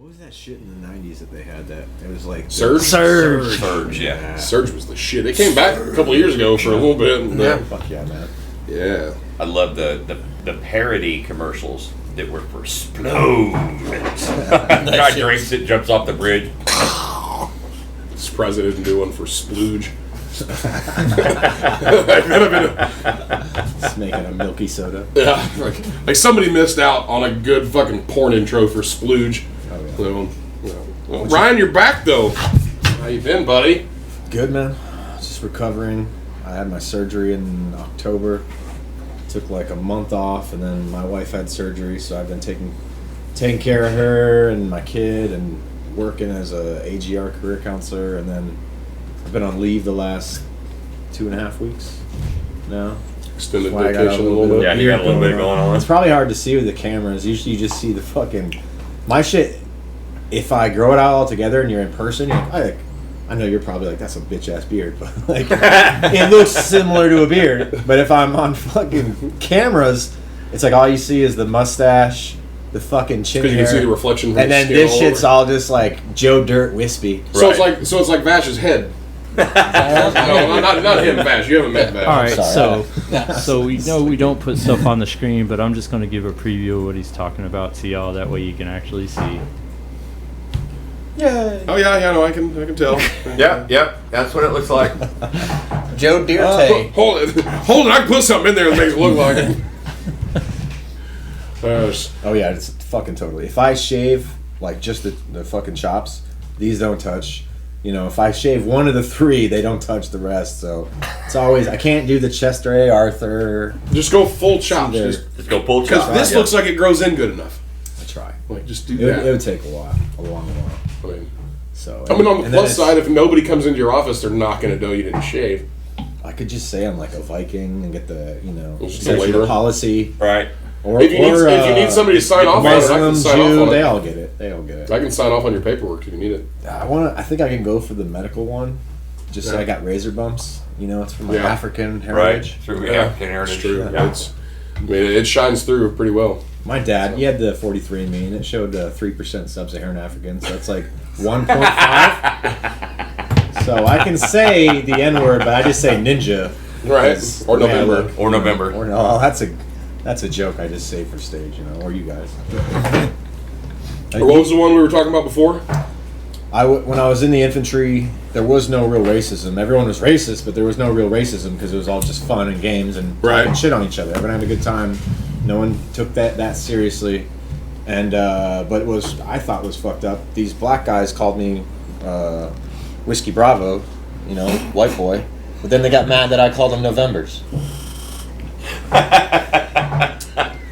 What was that shit in the 90s that they had that? It was like... Surge, yeah. Surge was the shit. They came back a couple of years ago for a little bit. And, yeah. Fuck yeah, man. Yeah. I love the parody commercials that were for Splode. The guy drinks it, jumps off the bridge. Surprised they didn't do one for Splooge. Just making a milky soda. Yeah, like somebody missed out on a good fucking porn intro for Splooge. Oh, yeah. Well, Ryan, you're back though. How you been, buddy? Good, man. Just recovering. I had my surgery in October. Took like a month off, and then my wife had surgery, so I've been taking care of her and my kid, and working as a AGR career counselor, and then I've been on leave the last 2.5 weeks now. Extended vacation a little bit. Yeah, you got a little bit going on. It's probably hard to see with the cameras. Usually you just see the fucking... My shit, if I grow it out all together and you're in person, you're like, I know you're probably like, that's a bitch-ass beard, but like, it looks similar to a beard. But if I'm on fucking cameras, it's like all you see is the mustache, the fucking chin hair. Because you can see the reflection from and the then skin this all shit's over. all just like Joe Dirt wispy. So it's like Vash's head. No, not him, Vash. You haven't met Vash. All right, Sorry. so we know we don't put stuff on the screen, but I'm just going to give a preview of what he's talking about to y'all. That way you can actually see. Yeah. Oh yeah, no, I can tell. Yep, that's what it looks like. Joe Dirt. Hold it. I can put something in there that makes it look like it. Oh yeah, it's fucking totally. If I shave like just the fucking chops, these don't touch. You know, if I shave one of the three, they don't touch the rest. So it's always, I can't do the chest ray, Arthur. Just go full chops. Just go full Because chop. this looks like it grows in good enough. I try. Like just do It that. would take a long while. I mean, on the plus side, if nobody comes into your office, they're not going to know you didn't shave. I could just say I'm like a Viking and get the, Just a waiver. policy. Right. Or, If you need somebody to sign off on it, I can Muslim, sign Jew, off on they it. all get it. I can sign off on your paperwork if you need it. I think I can go for the medical one. Just say I got razor bumps. It's from my African heritage. Right. Through African heritage. It's true. Yeah. It shines through pretty well. My dad, he had the 43andMe, and it showed 3% sub-Saharan African, so that's like 1.5. So I can say the N-word, but I just say ninja. Right. Or November. Or November. Or no, that's a joke I just say for stage, or you guys. Or what was the one we were talking about before? When I was in the infantry, there was no real racism. Everyone was racist, but there was no real racism because it was all just fun and games and talking shit on each other. Everyone had a good time. No one took that seriously. And but I thought was fucked up. These black guys called me Whiskey Bravo, white boy. But then they got mad that I called them Novembers.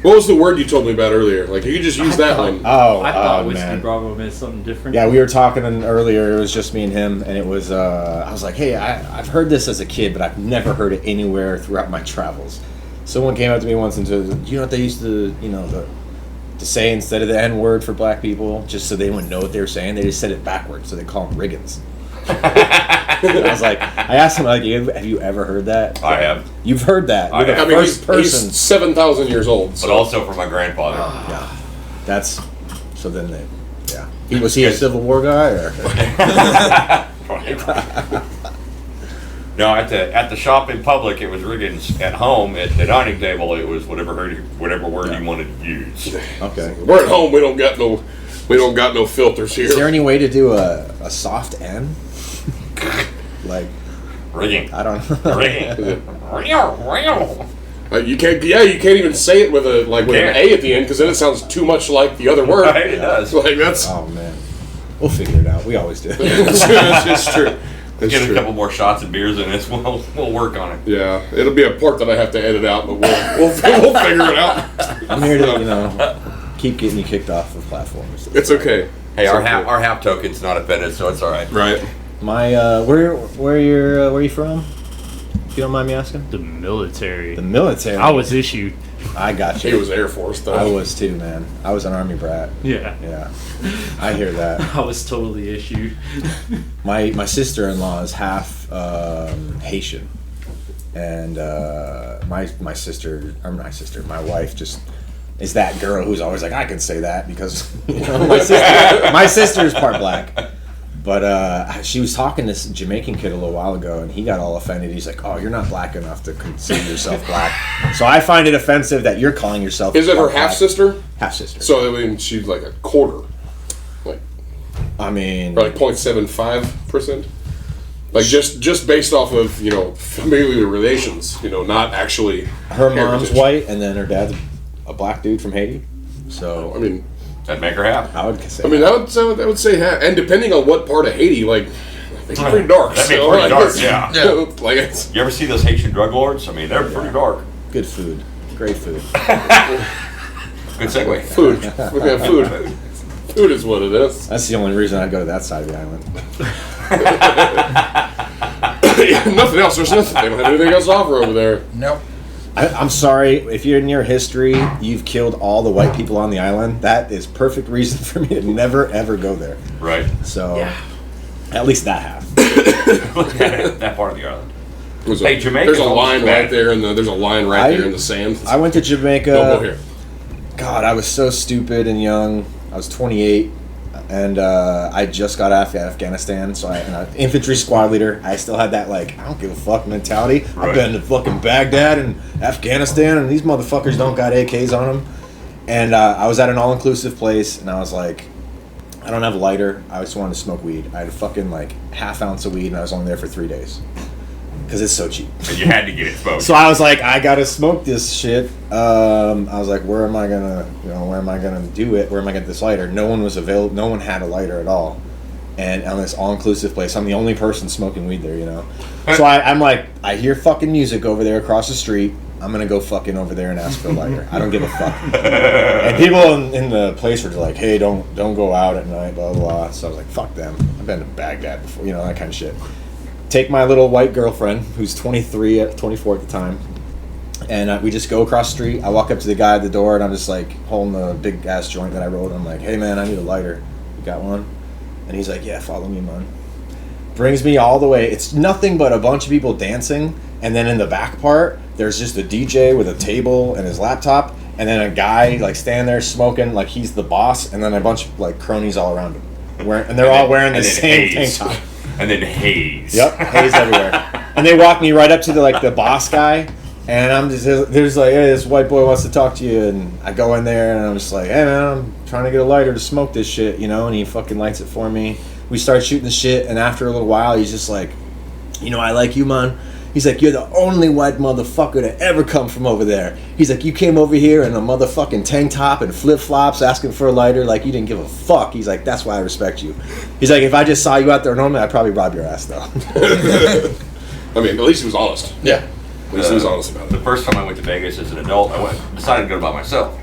What was the word you told me about earlier? Like, you could just use that one. I thought Whiskey man. Bravo meant something different. Yeah, we were talking earlier. It was just me and him, and it was. I was like, "Hey, I've heard this as a kid, but I've never heard it anywhere throughout my travels." Someone came up to me once and said, "You know what they used to, to say instead of the N word for black people, just so they wouldn't know what they were saying? They just said it backwards, so they call them Riggins." I was like, I asked him, like, have you ever heard that? I have. You've heard that. You're the first person. He's 7,000 years old. But also from my grandfather. Yeah. So then was he a Civil War guy or? No, at the shop in public, it was Riggins. At home, at the dining table, it was whatever word you wanted to use. Okay. We're at home. We don't got no filters here. Is there any way to do a soft N? Like Rigging. I don't know. Rigging. You can't even say it with an A at the end because then it sounds too much like the other word. Right, it does. Like that's. Oh man, we'll figure it out. We always do. It's true. Get a couple more shots of beers in this. We'll work on it. Yeah, it'll be a part that I have to edit out, but we'll figure it out. I'm here to keep getting you kicked off of platforms. It's okay. Hey, our half token's not offended, so it's all right. Right. My where are you from? If you don't mind me asking. The military. The military. I was issued. I got you. He was Air Force though. I was too, man. I was an Army brat. Yeah. Yeah. I hear that. I was totally issued. My sister-in-law is half Haitian, and my wife just is that girl who's always like, I can say that because my sister's part black. But she was talking to this Jamaican kid a little while ago, and he got all offended. He's like, "Oh, you're not black enough to consider yourself black." So I find it offensive that you're calling yourself. Is it her half sister? Half sister. So I mean, she's like a quarter, or like 0.75%. Like just based off of familial relations, not actually. Her mom's white, and then her dad's a black dude from Haiti. So I mean. That'd make her happy. I would say. I mean, that would say half, and depending on what part of Haiti, like it's pretty dark. That'd be pretty dark, yeah. Like it's. You ever see those Haitian drug lords? I mean, they're pretty dark. Good food, great food. Good segue. Food. Food is what it is. That's the only reason I'd go to that side of the island. Yeah, nothing else. There's nothing. They don't have anything else to offer over there. Nope. I'm sorry, if you're in your history, you've killed all the white people on the island. That is perfect reason for me to never, ever go there. Right. So, at least that half. That part of the island. Hey, Jamaica. There's a line right there, and there's a line there in the sand. I went to Jamaica. Don't go here. God, I was so stupid and young. I was 28, and I just got out of Afghanistan, so I'm infantry squad leader. I still had that, like, I don't give a fuck mentality. Right. I've been to fucking Baghdad and Afghanistan, and these motherfuckers don't got AKs on them. And I was at an all-inclusive place, and I was like, I don't have a lighter. I just wanted to smoke weed. I had a fucking, like, half ounce of weed, and I was only there for 3 days. Because it's so cheap. And you had to get it smoked. So I was like, I gotta smoke this shit. I was like, where am I gonna do it? Where am I gonna get this lighter? No one was available. No one had a lighter at all. And on this all-inclusive place, I'm the only person smoking weed there, So I'm like, I hear fucking music over there across the street. I'm gonna go fucking over there and ask for a lighter. I don't give a fuck. And people in the place were like, hey, don't go out at night, blah, blah, blah. So I was like, fuck them. I've been to Baghdad before, that kind of shit. Take my little white girlfriend, who's 24 at the time, and we just go across the street. I walk up to the guy at the door, and I'm just like holding the big ass joint that I rolled. I'm like, hey man, I need a lighter. You got one? And he's like, yeah, follow me, man. Brings me all the way. It's nothing but a bunch of people dancing, and then in the back part, there's just a DJ with a table and his laptop, and then a guy like standing there smoking like he's the boss, and then a bunch of like cronies all around him, and they're all wearing the same tank top. And then haze. Yep, haze everywhere. And they walk me right up to the boss guy, and I'm just there's like, hey, this white boy wants to talk to you, and I go in there and I'm just like, hey man, I'm trying to get a lighter to smoke this shit, and he fucking lights it for me. We start shooting the shit, and after a little while, he's just like, I like you, man. He's like, you're the only white motherfucker to ever come from over there. He's like, you came over here in a motherfucking tank top and flip-flops asking for a lighter like you didn't give a fuck. He's like, that's why I respect you. He's like, if I just saw you out there normally, I'd probably rob your ass, though. I mean, at least he was honest. Yeah. At least he was honest about it. The first time I went to Vegas as an adult, I decided to go by myself.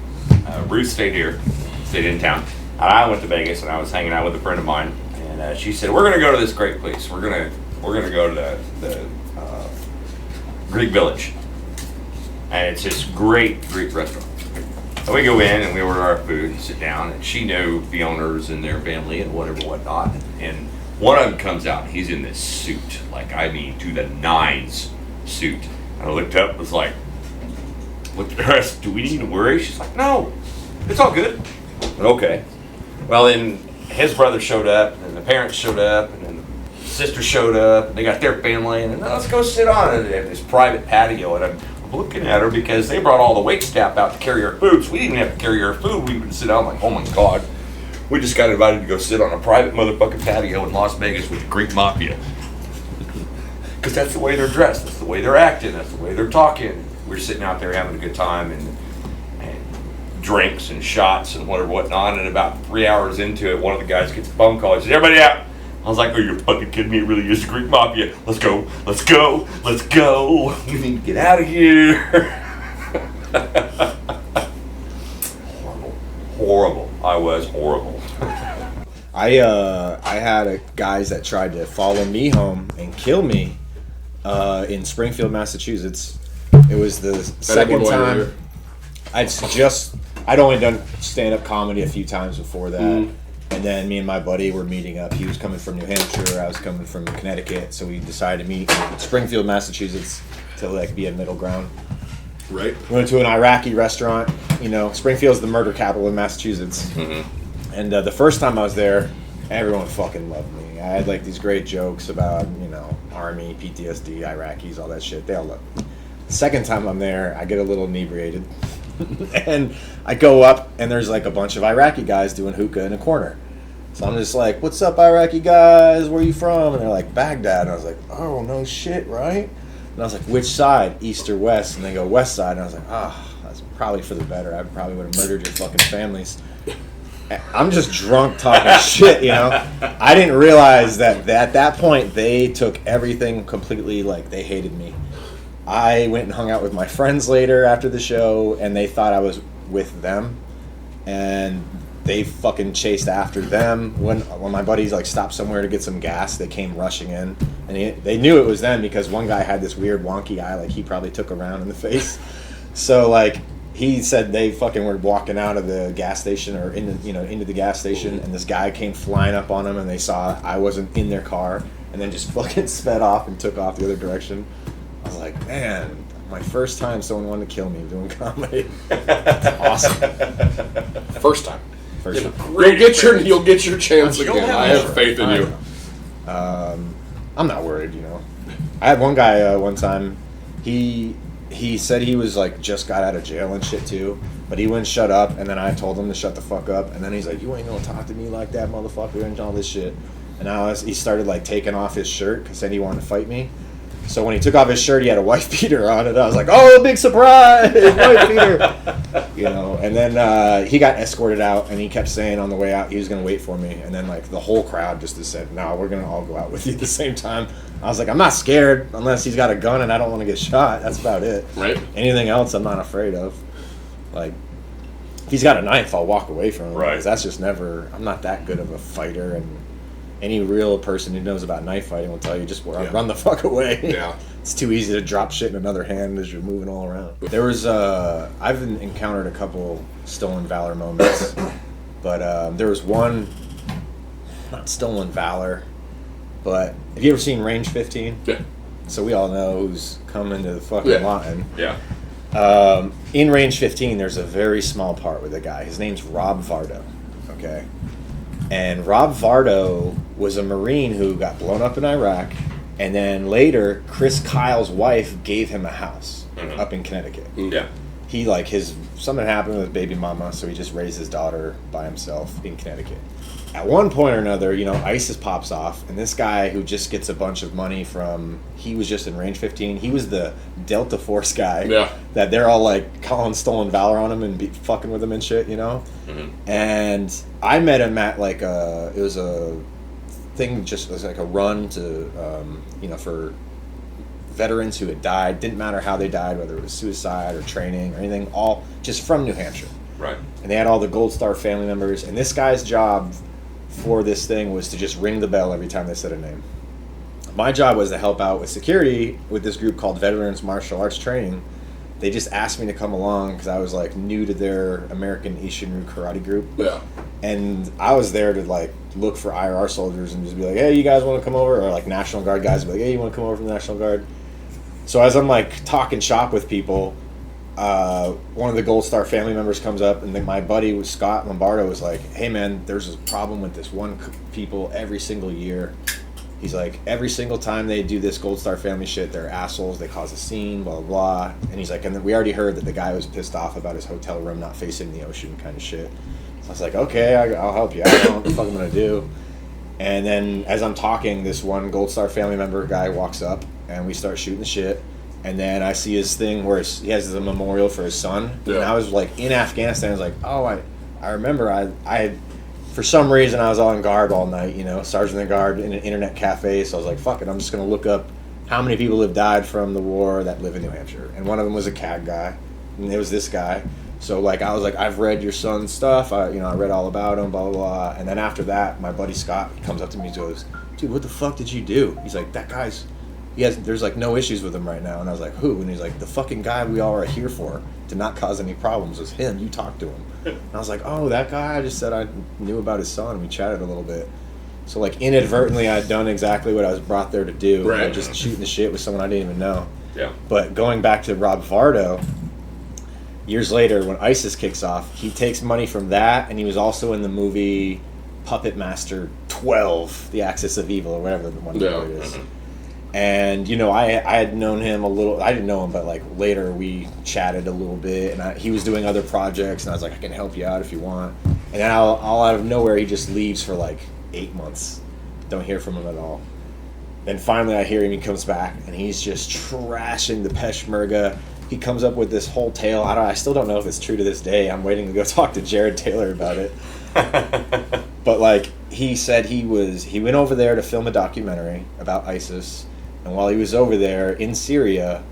Ruth stayed in town. And I went to Vegas, and I was hanging out with a friend of mine, and she said, we're going to go to this great place. We're going to go to the Greek Village, and it's this great Greek restaurant. So we go in and we order our food and sit down, and she knew the owners and their family and whatnot. And one of them comes out, and he's in this suit, like to the nines suit. And I looked up, and was like, "Look at us. Do we need to worry?" She's like, "No, it's all good." But okay. Well, then his brother showed up, and the parents showed up, and then sister showed up, and they got their family, and let's go sit on this private patio. And I'm looking at her because they brought all the wait staff out to carry our food, so we didn't have to carry our food. We could sit down like, oh my god, we just got invited to go sit on a private motherfucking patio in Las Vegas with the Greek Mafia. Because that's the way they're dressed, that's the way they're acting, that's the way they're talking. We're sitting out there having a good time, and drinks and shots and whatnot, and about 3 hours into it, one of the guys gets a phone call. He says, everybody out. I was like, are you fucking kidding me? It really is the Greek Mafia. Let's go. Let's go. Let's go. We need to get out of here. Horrible. I was horrible. I had guys that tried to follow me home and kill me in Springfield, Massachusetts. It was the second time. I'd only done stand-up comedy a few times before that. Mm. And then me and my buddy were meeting up. He was coming from New Hampshire, I was coming from Connecticut, so we decided to meet in Springfield, Massachusetts to like be a middle ground. Right. We went to an Iraqi restaurant. You know, Springfield's the murder capital of Massachusetts. Mm-hmm. And the first time I was there, everyone fucking loved me. I had like these great jokes about, you know, Army, PTSD, Iraqis, all that shit. They all loved me. The second time I'm there, I get a little inebriated. And I go up, and there's like a bunch of Iraqi guys doing hookah in a corner. So I'm just like, what's up, Iraqi guys? Where are you from? And they're like, Baghdad. And I was like, oh, no shit, right? And I was like, which side, east or west? And they go, west side. And I was like, that's probably for the better. I probably would have murdered your fucking families. I'm just drunk talking shit, you know? I didn't realize that at that point, they took everything completely, like, they hated me. I went and hung out with my friends later after the show, and they thought I was with them. And they fucking chased after them. When my buddies like stopped somewhere to get some gas, they came rushing in, and they knew it was them because one guy had this weird wonky eye, like he probably took a round in the face. So like he said they fucking were walking out of the gas station or into the gas station, and this guy came flying up on them, and they saw I wasn't in their car, and then just fucking sped off and took off the other direction. I was like, man, my first time someone wanted to kill me doing comedy. Awesome. First time. First time. You'll get your chance again. I have faith in you. I'm not worried, you know. I had one guy one time. He said he was like just got out of jail and shit too, but he wouldn't shut up. And then I told him to shut the fuck up. And then he's like, "You ain't gonna talk to me like that, motherfucker," and all this shit. And he started like taking off his shirt because said he wanted to fight me. So when he took off his shirt, he had a wife beater on it. I was like, "Oh, big surprise, wife beater!" You know. And then he got escorted out, and he kept saying on the way out he was gonna wait for me. And then like the whole crowd just said, "No, we're gonna all go out with you at the same time." I was like, "I'm not scared unless he's got a gun and I don't want to get shot. That's about it. Right. Anything else, I'm not afraid of. Like, if he's got a knife, I'll walk away from him. Right. Because that's just never. I'm not that good of a fighter and." Any real person who knows about knife fighting will tell you just run the fuck away. Yeah. It's too easy to drop shit in another hand as you're moving all around. There was, I've encountered a couple stolen valor moments, but there was one, not stolen valor, but have you ever seen Range 15? Yeah. So we all know who's coming to the fucking Lawton. Yeah. In Range 15, there's a very small part with a guy. His name's Rob Vardo, okay? And Rob Vardo was a Marine who got blown up in Iraq, and then later, Chris Kyle's wife gave him a house up in Connecticut. Yeah. He something happened with his baby mama, so he just raised his daughter by himself in Connecticut. At one point or another, you know, ISIS pops off, and this guy who just gets a bunch of money he was just in Range 15. He was the Delta Force guy. Yeah. That they're all like calling stolen valor on him and fucking with him and shit, you know? Mm-hmm. And I met him at like it was a thing, it was like a run to, for veterans who had died. Didn't matter how they died, whether it was suicide or training or anything, all just from New Hampshire. Right. And they had all the Gold Star family members, and this guy's job for this thing was to just ring the bell every time they said a name. My job was to help out with security with this group called Veterans Martial Arts Training. They just asked me to come along because I was like new to their American Ishinryu karate group. Yeah. And I was there to like look for IRR soldiers and just be like, "Hey, you guys want to come over?" Or like National Guard guys would be like, "Hey, you want to come over from the National Guard?" So as I'm like talking shop with people, one of the Gold Star family members comes up, and then my buddy Scott Lombardo was like, "Hey man, there's a problem with this one people every single year." He's like, every single time they do this Gold Star family shit, they're assholes, they cause a scene, blah, blah, blah. And he's like, and then we already heard that the guy was pissed off about his hotel room not facing the ocean kind of shit. So I was like, okay, I'll help you. I don't know what the fuck I'm going to do. And then as I'm talking, this one Gold Star family member guy walks up, and we start shooting the shit. And then I see his thing where he has the memorial for his son. Yeah. And I was like, in Afghanistan, I was like, oh, I remember I had... For some reason, I was on guard all night, you know, sergeant of guard in an internet cafe. So I was like, fuck it, I'm just going to look up how many people have died from the war that live in New Hampshire. And one of them was a CAG guy, and it was this guy. So, like, I was like, I've read your son's stuff. I read all about him, blah, blah, blah. And then after that, my buddy Scott comes up to me and goes, dude, what the fuck did you do? He's like, that guy's... there's like no issues with him right now. And I was like, who? And he's like, the fucking guy we all are here for to not cause any problems was him. You talked to him. And I was like, oh, that guy. I just said I knew about his son. We chatted a little bit. So like inadvertently, I'd done exactly what I was brought there to do. Right. Just shooting the shit with someone I didn't even know. Yeah. But going back to Rob Vardo, years later, when ISIS kicks off, he takes money from that, and he was also in the movie Puppet Master 12, The Axis of Evil, or whatever the one it is. And, you know, I had known him a little. I didn't know him, but, like, later we chatted a little bit, and he was doing other projects, and I was like, I can help you out if you want. And then all out of nowhere, he just leaves for, like, 8 months. Don't hear from him at all. Then finally I hear him, he comes back, and he's just trashing the Peshmerga. He comes up with this whole tale. I still don't know if it's true to this day. I'm waiting to go talk to Jared Taylor about it. But, like, he said he went over there to film a documentary about ISIS. And while he was over there in Syria,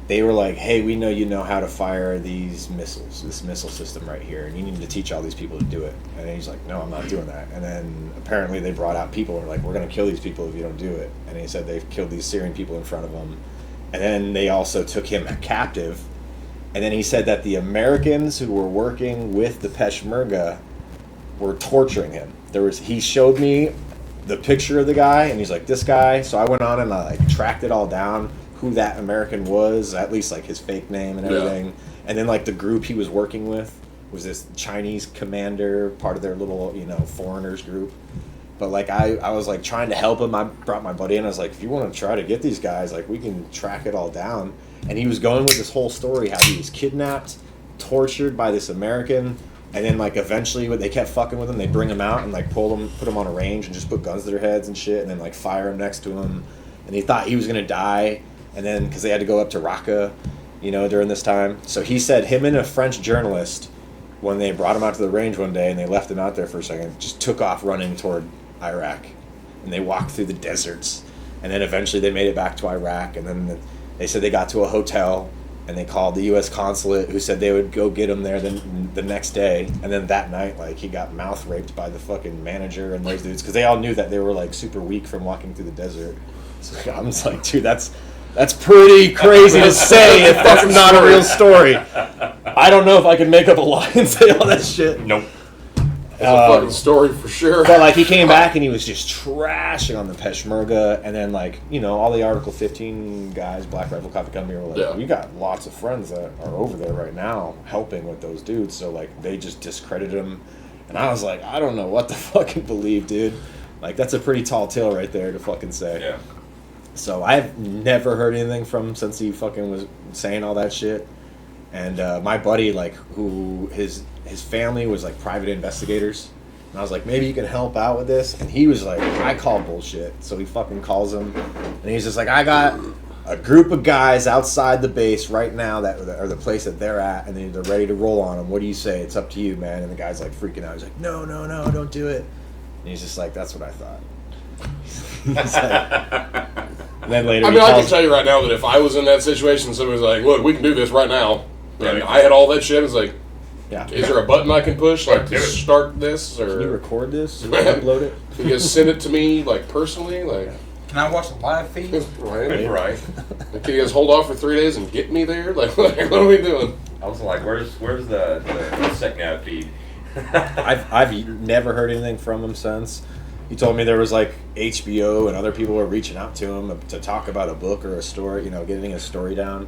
they were like, hey, we know you know how to fire these missiles, this missile system right here, and you need to teach all these people to do it. And he's like, no, I'm not doing that. And then apparently they brought out people who were like, we're going to kill these people if you don't do it. And he said they've killed these Syrian people in front of him. And then they also took him captive. And then he said that the Americans who were working with the Peshmerga were torturing him. He showed me the picture of the guy, and he's like, this guy. So I went on and I, like, tracked it all down, who that American was, at least, like, his fake name and everything. Yeah. And then, like, the group he was working with was this Chinese commander, part of their little, you know, foreigners group. But, like, I was, like, trying to help him. I brought my buddy in. I was like, if you want to try to get these guys, like, we can track it all down. And he was going with this whole story, how he was kidnapped, tortured by this American. And then, like, eventually, they kept fucking with him. They bring him out and, like, put him on a range and just put guns to their heads and shit. And then, like, fire him next to him. And he thought he was going to die. And then, because they had to go up to Raqqa, you know, during this time. So he said him and a French journalist, when they brought him out to the range one day and they left him out there for a second, just took off running toward Iraq. And they walked through the deserts. And then eventually they made it back to Iraq. And then they said they got to a hotel. And they called the U.S. consulate, who said they would go get him there the next day. And then that night, like, he got mouth raped by the fucking manager and those dudes, because they all knew that they were, like, super weak from walking through the desert. So I'm just like, dude, that's pretty crazy to say if that's not a real story. I don't know if I can make up a lie and say all that shit. Nope. That's a fucking story for sure. But, like, he came back and he was just trashing on the Peshmerga, and then, like, you know, all the Article 15 guys, Black Rifle Coffee Company, were like, we got lots of friends that are over there right now helping with those dudes, so, like, they just discredited him. And I was like, I don't know what to fucking believe, dude. Like, that's a pretty tall tale right there to fucking say. Yeah. So I've never heard anything from him since he fucking was saying all that shit. And my buddy, like, who his family was, like, private investigators. And I was like, maybe you can help out with this. And he was like, I call bullshit. So he fucking calls him. And he's just like, I got a group of guys outside the base right now that are the place that they're at. And they're ready to roll on them. What do you say? It's up to you, man. And the guy's, like, freaking out. He's like, no, don't do it. And he's just like, that's what I thought. He's like, and then later I mean, I can tell you right now that if I was in that situation, somebody was like, look, we can do this right now. Right. I had all that shit. It's like, yeah. Is there a button I can push, like, to start this? Or can you record this? Can you upload it? Can you just send it to me, like, personally? Like, can I watch the live feed? Right. Can you guys hold off for 3 days and get me there? Like, what are we doing? I was like, where's the SecNav feed? I've never heard anything from him since. He told me there was, like, HBO and other people were reaching out to him to talk about a book or a story, you know, getting a story down.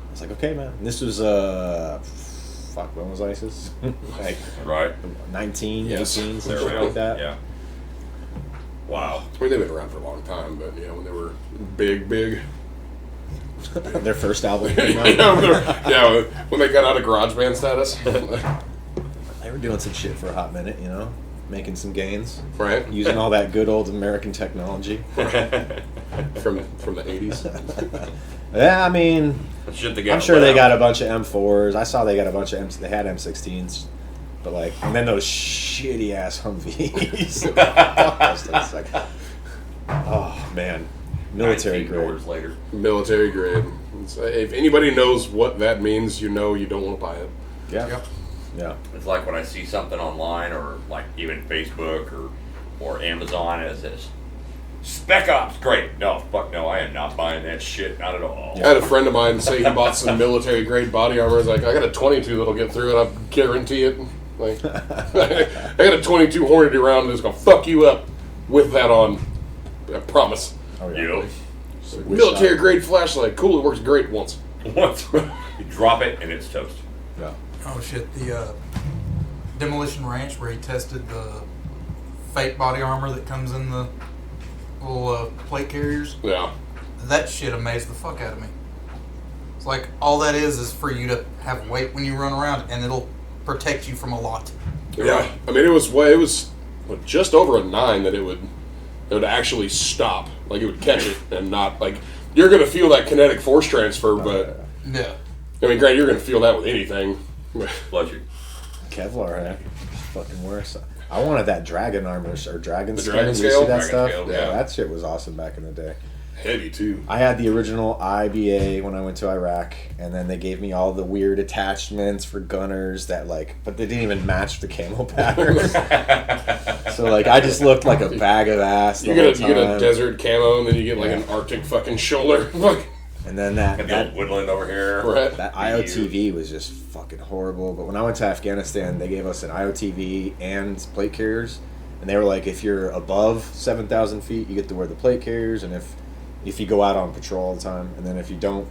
I was like, okay, man. And this was, when was ISIS? Like, right. 19, yes. 18, something like that. Yeah. Wow. I mean, they've been around for a long time, but, you know, when they were big. Their first album came out. When they got out of garage band status. They were doing some shit for a hot minute, you know? Making some gains. Right. Using all that good old American technology. From the 80s. Yeah, I mean, I'm sure they got a bunch of M4s. I saw they got a bunch of they had M16s. But, like, and then those shitty ass Humvees. Like, oh, man. Military grade. Later. Military grade. If anybody knows what that means, you know you don't want to buy it. Yeah. It's like when I see something online or, like, even Facebook or Amazon, and it says, Spec Ops, great. No, fuck no, I am not buying that shit, not at all. I had a friend of mine say he bought some military grade body armor. He's like, I got a 22 that'll get through it, I guarantee it. Like, I got a 22 Hornady round that's gonna fuck you up with that on. I promise. Oh, yeah. Military grade flashlight, cool, it works great once. You drop it and it's toast. Yeah. Oh shit, the Demolition Ranch where he tested the fake body armor that comes in the little plate carriers. Yeah. That shit amazed the fuck out of me. It's like all that is for you to have weight when you run around, and it'll protect you from a lot. Yeah. I mean, it was what, just over a 9 that it would actually stop. Like, it would catch it and not, like, you're going to feel that kinetic force transfer, but, Yeah. I mean, granted, you're going to feel that with anything. Bless you. Kevlar, eh? Fucking worse. I wanted that dragon armor or dragon The scale. dragon Did you scale? see that Dragon stuff? scale, Yeah, yeah. that shit was awesome back in the day. Heavy, too. I had the original IBA when I went to Iraq, and then they gave me all the weird attachments for gunners that, like, but they didn't even match the camo patterns. So, like, I just looked like a bag of ass the You whole get a time. desert camo, and then you get, like, Yeah. an Arctic fucking shoulder. Like, And then Got the old woodland over here. right. that IOTV was just fucking horrible. But when I went to Afghanistan, they gave us an IOTV and plate carriers. And they were like, if you're above 7,000 feet, you get to wear the plate carriers. And if you go out on patrol all the time. And then if you don't,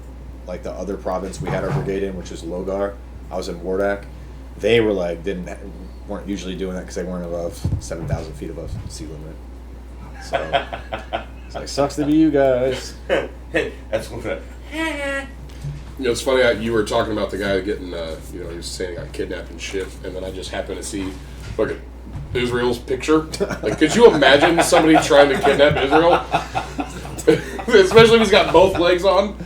like the other province we had our brigade in, which is Logar, I was in Wardak, they were like, weren't usually doing that because they weren't above 7,000 feet above sea limit. So it's like, sucks to be you guys. That's what. You know, it's funny, you were talking about the guy getting, he was saying he got kidnapped and shit, and then I just happened to see, look at Israel's picture. Like, could you imagine somebody trying to kidnap Israel? Especially if he's got both legs on.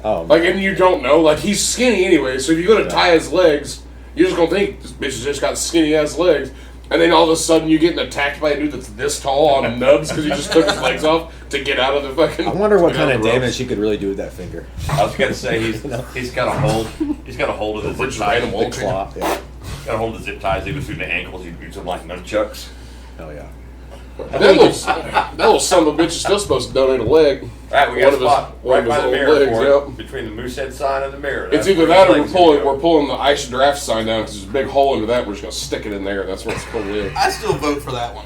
Like, and you don't know, like, he's skinny anyway, so if you go to tie his legs, you're just gonna think, this bitch has just got skinny-ass legs. And then all of a sudden you getting attacked by a dude that's this tall on nubs because he just took his legs off to get out of the fucking... I wonder what get out kind of the ropes. damage he could really do with that finger. I was gonna say he's got a hold. He's got a hold of the Which zip ties. animal? The claw. Yeah. Got a hold of the zip ties. Even through the ankles. You use them like nunchucks. Hell yeah. That little son of a bitch is still supposed to donate a leg. Right, we got a spot one right of by his the old mirror legs, for it, yep. between the Moosehead sign and the mirror. It's That's either where that his or legs are we're pulling the ice draft sign down because there's a big hole into that. We're just gonna stick it in there. That's where it's gonna live. I still vote for that one.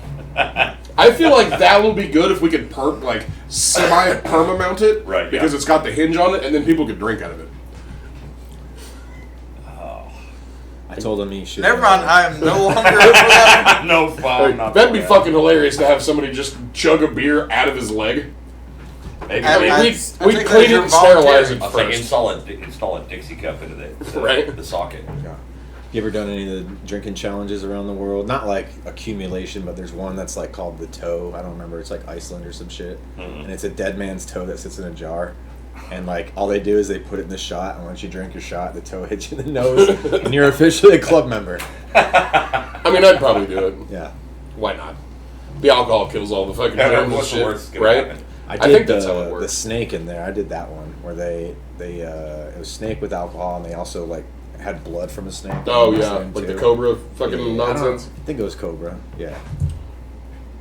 I feel like that will be good if we could semi-perma mount it, Right, Because yeah. it's got the hinge on it, and then people could drink out of it. I told him he should. Never mind, I am no longer for that. No fun. not That'd be for fucking hilarious to have somebody just chug a beer out of his leg. Maybe I- we- I- We'd take clean that it as you're and sterilize voluntary. it I'll say first. install a Dixie cup into the Right. the socket. Yeah. You ever done any of the drinking challenges around the world? Not like accumulation, but there's one that's like called the toe. I don't remember. It's like Iceland or some shit. Mhm. And it's a dead man's toe that sits in a jar. And like all they do is they put it in the shot, and once you drink your shot, the toe hits you in the nose, and you're officially a club member. I mean, I'd probably do it. Yeah. Why not? The alcohol kills all the fucking Yeah, germs and what's the shit, worst that's gonna right? happen? I I did think that's how it the works. snake in there. I did that one where it was snake with alcohol, and they also like had blood from a snake. Oh mixed yeah, in, like the too. cobra fucking Yeah, I nonsense. think it was cobra. Yeah.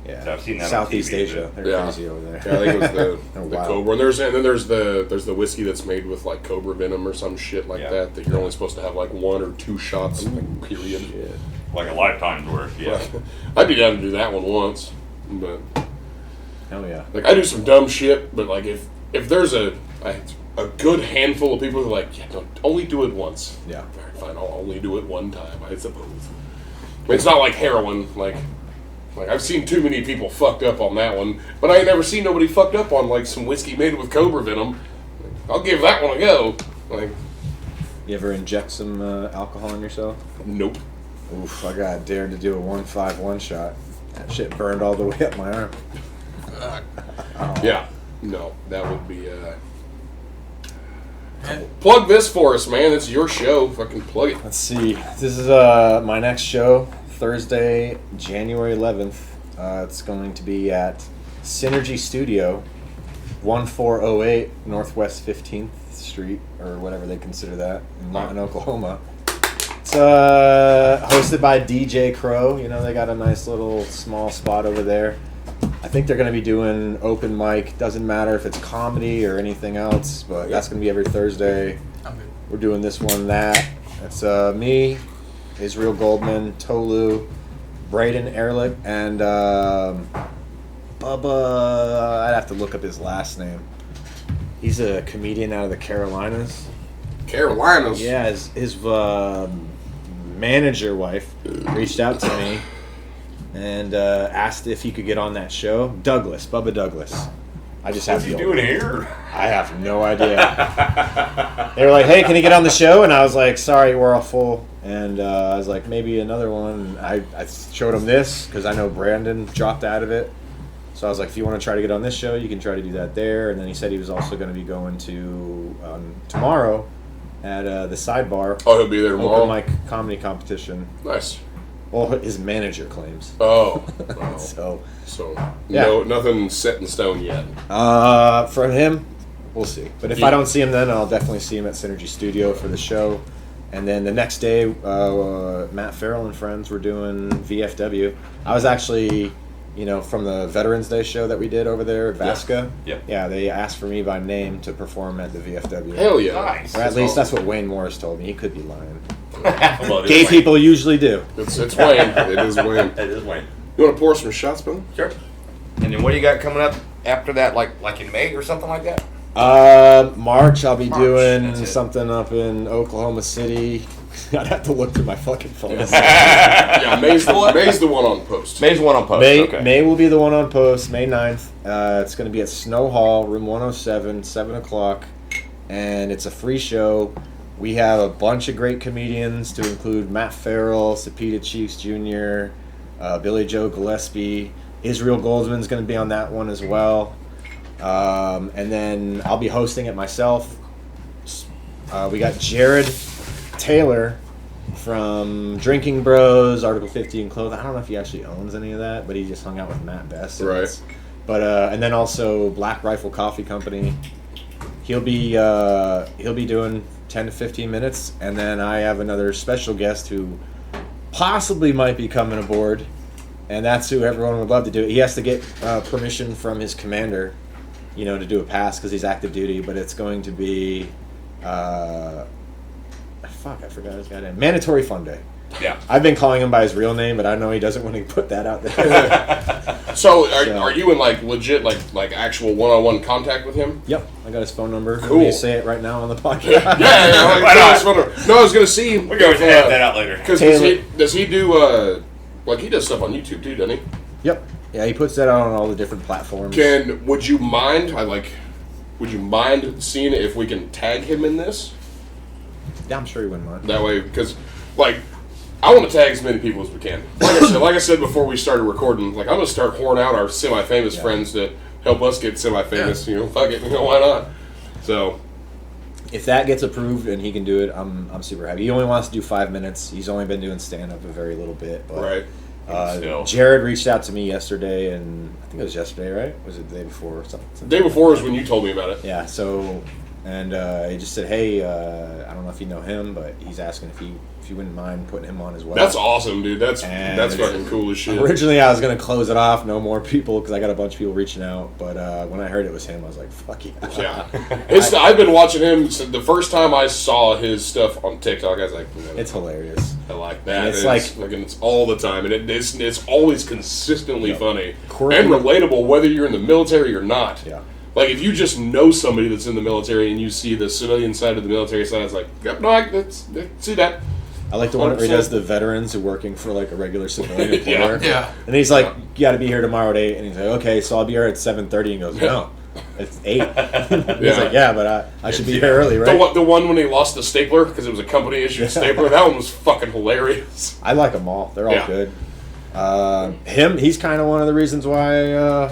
Yeah. So I've seen that on Southeast TV, Asia. They're Yeah. crazy over there. Yeah, I think it was the Oh, wow. cobra, and then there's the whiskey that's made with like cobra venom or some shit like Yeah. that you're only supposed to have like 1 or 2 shots. Like, period. Shit. Like a lifetime's worth. Yeah. I'd be down to do that one once, but Hell yeah. like I do some dumb shit. But like if there's a good handful of people who are like, yeah, don't only do it once. Yeah. All right, fine, I'll only do it one time, I suppose. I mean, it's not like heroin, like I've seen too many people fucked up on that one, but I ain't never seen nobody fucked up on like some whiskey made with cobra venom. I'll give that one a go. Like, You ever inject some alcohol in yourself? nope. Oof, I got dared to do a 151 shot. That shit burned all the way up my arm. Yeah, no, that would be. Plug this for us, man. It's your show. Fucking plug it. Let's see. This is my next show, Thursday, January 11th. It's going to be at Synergy Studio, 1408 Northwest 15th Street, or whatever they consider that, in Lawton, Oklahoma. It's hosted by DJ Crow. You know, they got a nice little small spot over there. I think they're going to be doing open mic. Doesn't matter if it's comedy or anything else, but that's going to be every Thursday. I'm good. We're doing this one, that. It's me, Israel Goldman, Tolu, Braden Ehrlich, and Bubba. I'd have to look up his last name. He's a comedian out of the Carolinas. Carolinas. Yeah, his manager wife reached out to me and asked if he could get on that show. Bubba Douglas. I just have What's he the doing here? I have no idea. They were like, "Hey, can you get on the show?" And I was like, "Sorry, we're all full." And I was like, "Maybe another one." And I showed him this because I know Brandon dropped out of it. So I was like, "If you want to try to get on this show, you can try to do that there." And then he said he was also going to be going to tomorrow at the Sidebar. Oh, he'll be there tomorrow. Open mic comedy competition. Nice. Well, his manager claims. Oh. Wow. So yeah. Yeah. Nothing set in stone yet. from him, we'll see. But if I don't see him then, I'll definitely see him at Synergy Studio for the show. And then the next day, Matt Farrell and friends were doing VFW. I was actually, from the Veterans Day show that we did over there at Vasca. Yeah. Yeah, they asked for me by name to perform at the VFW. Hell yeah. Nice. Or at least that's what Wayne Morris told me. He could be lying. Well, it is Gay Wayne. people usually do. It's Wayne. It is Wayne. It is Wayne. You want to pour some shots, Bill? Sure. And then what do you got coming up after that, like in May or something like that? March, I'll be March, doing that's it. something up in Oklahoma City. I'd have to look through my fucking phone. Yeah, May's the one on post. May's one on post. May, okay. May will be the one on post, May 9th. It's going to be at Snow Hall, room 107, 7 o'clock. And it's a free show. We have a bunch of great comedians to include Matt Farrell, Sapita Chiefs Jr., Billy Joe Gillespie. Israel Goldsman's going to be on that one as well. And then I'll be hosting it myself. We got Jared Taylor from Drinking Bros, Article 50 and Clothing. I don't know if he actually owns any of that, but he just hung out with Matt Best. Right. But and then also Black Rifle Coffee Company. He'll be doing 10 to 15 minutes, and then I have another special guest who possibly might be coming aboard, and that's who everyone would love to do it. He has to get permission from his commander, to do a pass because he's active duty, but it's going to be I forgot his goddamn Mandatory Fun Day. Yeah. I've been calling him by his real name, but I know he doesn't want to put that out there. So, are you in legit like actual one-on-one contact with him? Yep, I got his phone number. Cool. Let me say it right now on the podcast. Yeah. Why not? No, I was gonna see. We're going to have that out later. Because does he do he does stuff on YouTube too, doesn't he? Yep. Yeah, he puts that out on all the different platforms. Would you mind? Would you mind seeing if we can tag him in this? Yeah, I'm sure he wouldn't mind. That way, because I want to tag as many people as we can. Like I said before we started recording, I'm gonna start whoring out our semi-famous friends to help us get semi-famous. Fuck it, why not? So, if that gets approved and he can do it, I'm super happy. He only wants to do 5 minutes. He's only been doing stand-up a very little bit. But, right. Still. Jared reached out to me yesterday, and I think it was yesterday, right? Was it the day before or something? The day before is when you told me about it. Yeah. So, and he just said, "Hey, I don't know if you know him, but he's asking if you wouldn't mind putting him on as well." That's awesome, dude. That's And fucking cool as shit. Originally, I was gonna close it off, no more people, because I got a bunch of people reaching out. But when I heard it was him, I was like, "Fuck yeah!" Yeah, I've been watching him since the first time I saw his stuff on TikTok. I was like, It's hilarious. I like that. And it's it's all the time, and it's always consistently funny Quirky. and relatable, whether you're in the military or not. Yeah. If you just know somebody that's in the military and you see the civilian side of the military side, it's like, yep, no, I see that. I like the one where he 100%. does the veterans who are working for a regular civilian employer. Yeah. And he's like, "You got to be here tomorrow at 8." And he's like, "Okay, so I'll be here at 7:30." And he goes, "No, it's 8." He's like, "Yeah, but I should be here early, right?" The one when he lost the stapler because it was a company issued stapler. That one was fucking hilarious. I like them all. They're all Yeah. good. He's kind of one of the reasons why I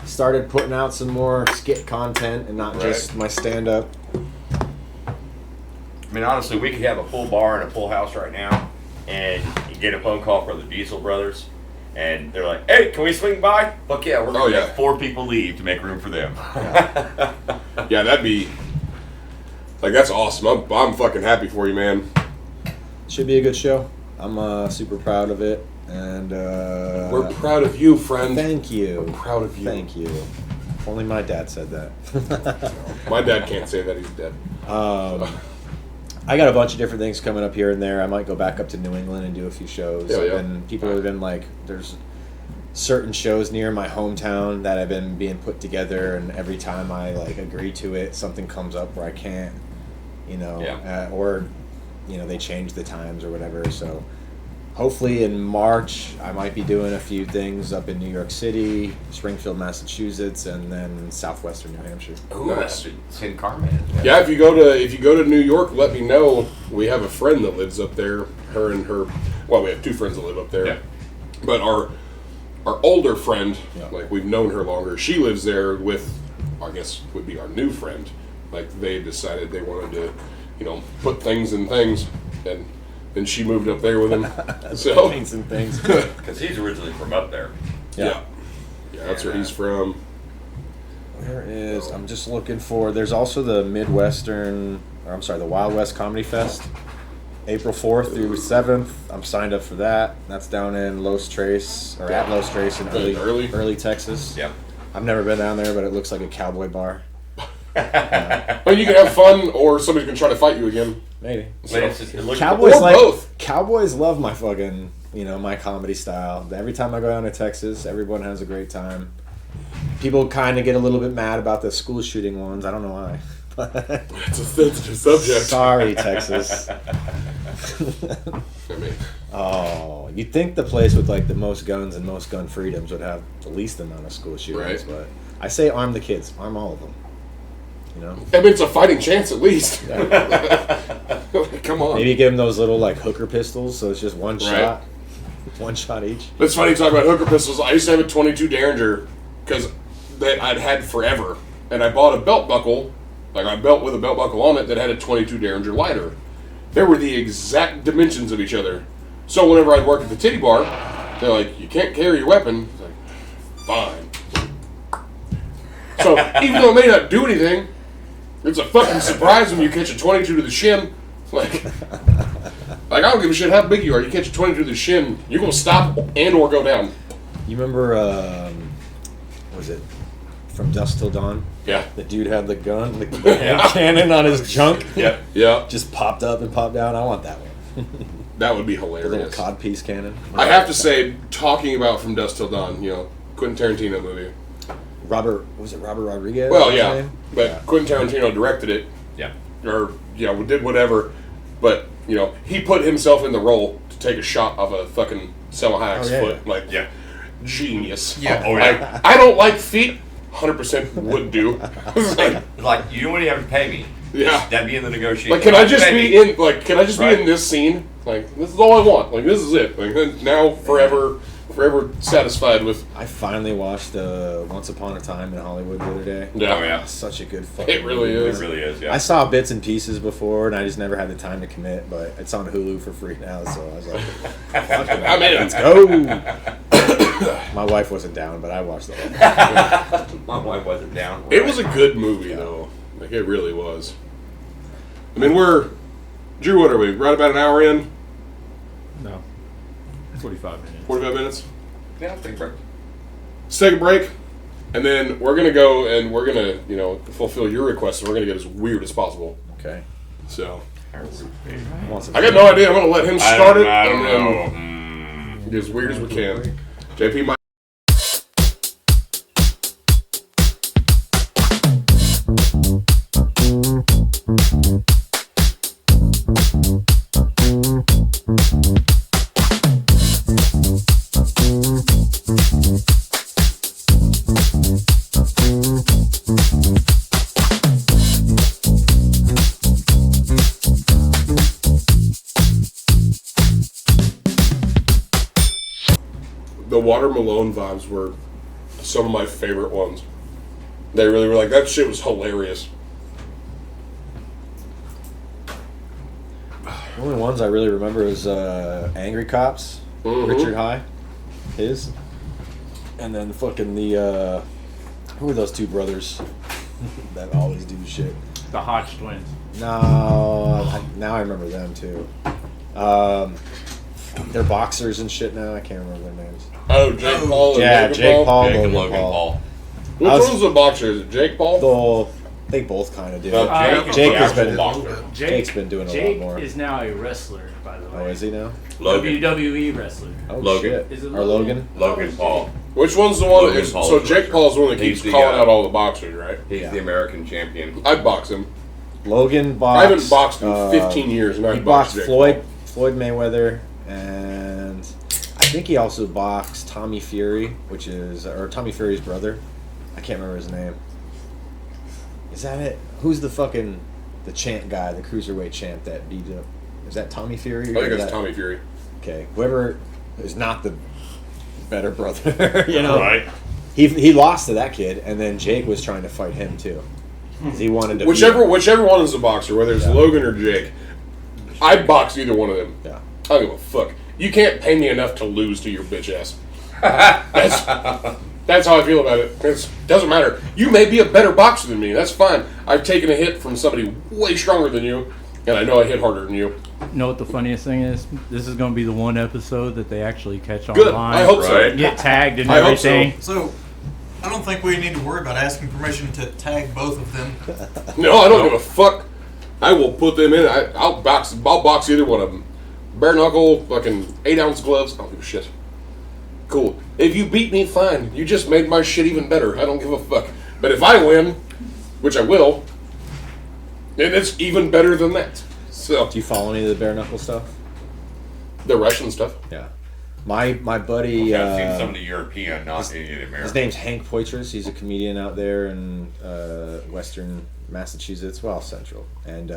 started putting out some more skit content and not just my stand-up. I mean, honestly, we could have a full bar and a full house right now, and you get a phone call from the Diesel Brothers, and they're like, "Hey, can we swing by?" Fuck yeah, we're going to have 4 people leave to make room for them. Yeah, that'd be that's awesome. I'm fucking happy for you, man. Should be a good show. I'm super proud of it. And We're proud of you, friend. thank you. We're proud of you. Thank you. If only my dad said that. My dad can't say that, he's dead. I got a bunch of different things coming up here and there. I might go back up to New England and do a few shows. Yeah, yeah. And people have been like, there's certain shows near my hometown that have been being put together, and every time I agree to it, something comes up where I can't or they change the times or whatever. So hopefully in March I might be doing a few things up in New York City, Springfield, Massachusetts, and then southwestern New Hampshire. Ooh, Nice. that's in Carmen. Yeah, if you go to New York, let me know. We have a friend that lives up there. We have two friends that live up there. Yeah. But our older friend, Yeah. like we've known her longer, she lives there with, I guess would be our new friend. Like they decided they wanted to, put things in things, and then she moved up there with him. So Things and things. Because he's originally from up there. yeah, that's where he's from. Where is? I'm just looking for. There's also the the Wild West Comedy Fest, April 4th through 7th. I'm signed up for that. That's down in Los Tres at Los Tres in early Texas. Yeah. I've never been down there, but it looks like a cowboy bar. Well, you can have fun, or somebody's gonna try to fight you again. Maybe. But it looks Cowboys Or both. Cowboys love my fucking my comedy style. Every time I go down to Texas, everyone has a great time. People kind of get a little bit mad about the school shooting ones. I don't know why. It's a sensitive subject. Sorry, Texas. I mean, Oh, you'd think the place with like the most guns and most gun freedoms would have the least amount of school shootings, Right. but I say arm the kids, arm all of them. it's a fighting chance at least. Come on. Maybe give them those little like hooker pistols, so it's just one Right. shot each. It's funny you talk about hooker pistols. I used to have a 22 Derringer because that I'd had forever, and I bought a belt buckle, like a belt with a belt buckle on it that had a 22 Derringer lighter. They were the exact dimensions of each other. So whenever I'd work at the titty bar, they're like, "You can't carry your weapon." It's like, fine. So even though it may not do anything, it's a fucking surprise when you catch a 22 to the shin. Like I don't give a shit how big you are. You catch a 22 to the shin, you're gonna stop and or go down. You remember, was it From Dusk Till Dawn? Yeah. The dude had the gun, the cannon on his junk. Yep. Yeah. Just popped up and popped down. I want that one. That would be The little hilarious. codpiece cannon. I have to say, talking about From Dusk Till Dawn, Quentin Tarantino movie. Robert Rodriguez? Well, was his yeah, name? but Yeah. Quentin Tarantino directed it, Yeah. or did whatever. But he put himself in the role to take a shot of a fucking Selma Hayek's Oh, yeah, foot. yeah. Like, Yeah. genius. Yeah. Oh, yeah. I don't like feet. 100% would do. Like, you don't even have to pay me. Yeah. That'd be in the negotiation. Like, can I just Pay be me. in? Like, can I just Right. be in this scene? Like, this is all I want. Like, this is it. Like, now forever satisfied with. I finally watched Once Upon a Time in Hollywood the other day. Yeah. Oh, yeah. Such a good fucking It really movie. It is. really is, yeah. I saw bits and pieces before, and I just never had the time to commit. But it's on Hulu for free now, so I was like, "Fuck it, I'm in. let's go." My wife wasn't down, but I watched the whole thing. My wife wasn't down. It was a good movie, though. Like, it really was. I mean, Drew, what are we? Right about an hour in? No. 45 minutes. 45 minutes? Yeah, I'll take a break. Let's take a break, and then we're going to go and we're going to, fulfill your request, and we're going to get as weird as possible. Okay. So, Once I got no idea. I'm going to let him start it, I and don't then know. get as weird as we can. JP, my... The Water Malone vibes were some of my favorite ones. They really were like, that shit was hilarious. The only ones I really remember is Angry Cops, Mhm. Richard High, his, and then fucking the who are those two brothers that always do shit? The Hodge twins. No, now I remember them too. They're boxers and shit now. I can't remember their names. Oh, Jake Paul and Yeah, Logan Jake Paul? Paul, Jake and Logan Logan Paul. Paul. Which I was- one's the boxer? Is it Jake Paul? Though they both kind of do. Jake has the been actual boxer. Jake's been doing a Jake lot more. is now a wrestler, by the way. Oh, is he now? Logan. WWE wrestler. Oh Logan. shit. Is it Or Logan? Logan Paul. Which one's the one that Logan is... Paul So is Jake the Paul's the one that He's keeps the, calling uh, out all the boxers, right? He's Yeah. the American champion. I'd box him. Logan I boxed. haven't boxed in 15 years, and I He boxed boxed Jake Floyd Mayweather, and I think he also boxed Tommy Fury, or Tommy Fury's brother. I can't remember his name. Is that it? Who's the champ guy, the cruiserweight champ that beat him? Is that Tommy Fury? Paul. I think it's Tommy Fury. Okay, whoever is not the better brother, you know. Right. He lost to that kid, and then Jake was trying to fight him too. 'Cause he wanted to Whichever one is a boxer, whether it's Yeah. Logan or Jake, I'd box either one of them. Yeah. I don't give a fuck. You can't pay me enough to lose to your bitch ass. That's how I feel about it. It doesn't matter. You may be a better boxer than me. That's fine. I've taken a hit from somebody way stronger than you, and I know I hit harder than you. You know what the funniest thing is? This is going to be the one episode that they actually catch Good. online. I hope so. Right. Get tagged and I hope so. everything. So, I don't think we need to worry about asking permission to tag both of them. No, I don't give a fuck. I will put them in. I'll box either one of them. Bare knuckle, fucking 8-ounce gloves. I don't give a shit. Cool. If you beat me, fine. You just made my shit even better. I don't give a fuck. But if I win, which I will, then it's even better than that. So Do you follow any of the bare knuckle stuff? the Russian stuff. Yeah. My buddy. I've seen some of the European, not any of the American. His name's Hank Poitras. He's a comedian out there in Western Massachusetts, well, Central, and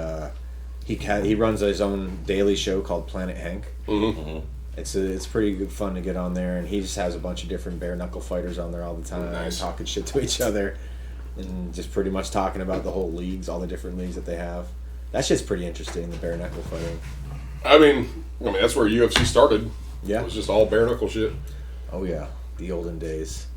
he runs his own daily show called Planet Hank. Mm-hmm. It's pretty good fun to get on there, and he just has a bunch of different bare knuckle fighters on there all the time, Nice. talking shit to each other, and just pretty much talking about the whole leagues, all the different leagues that they have. That shit's pretty interesting, the bare knuckle fighting. I mean that's where UFC started. Yeah. It was just all bare knuckle shit. Oh yeah, the olden days.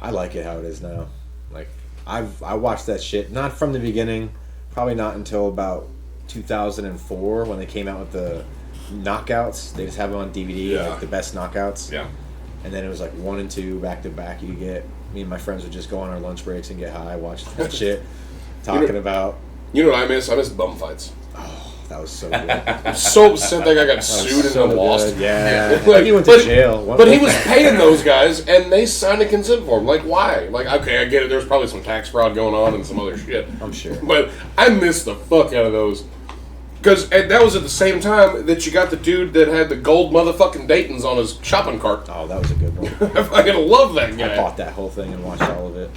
I like it how it is now. Like I watched that shit not from the beginning, probably not until about 2004 when they came out with the knockouts. They just have them on DVD, Yeah. like the best knockouts. Yeah. And then it was like 1 and 2 back to back. You get me and my friends would just go on our lunch breaks and get high, watch that shit, talking about. You know what I miss? I miss bum fights. That was so good. I'm so upset that guy got sued and then lost. Good. Yeah, Like, like, he went to jail. But he was paying those guys, and they signed a consent form. Like, why? Like, okay, I get it. There's probably some tax fraud going on and some other shit. I'm sure. But I miss the fuck out of those. Because that was at the same time that you got the dude that had the gold motherfucking Daytons on his shopping cart. Oh, that was a good one. I fucking love that I guy. bought that whole thing and watched all of it.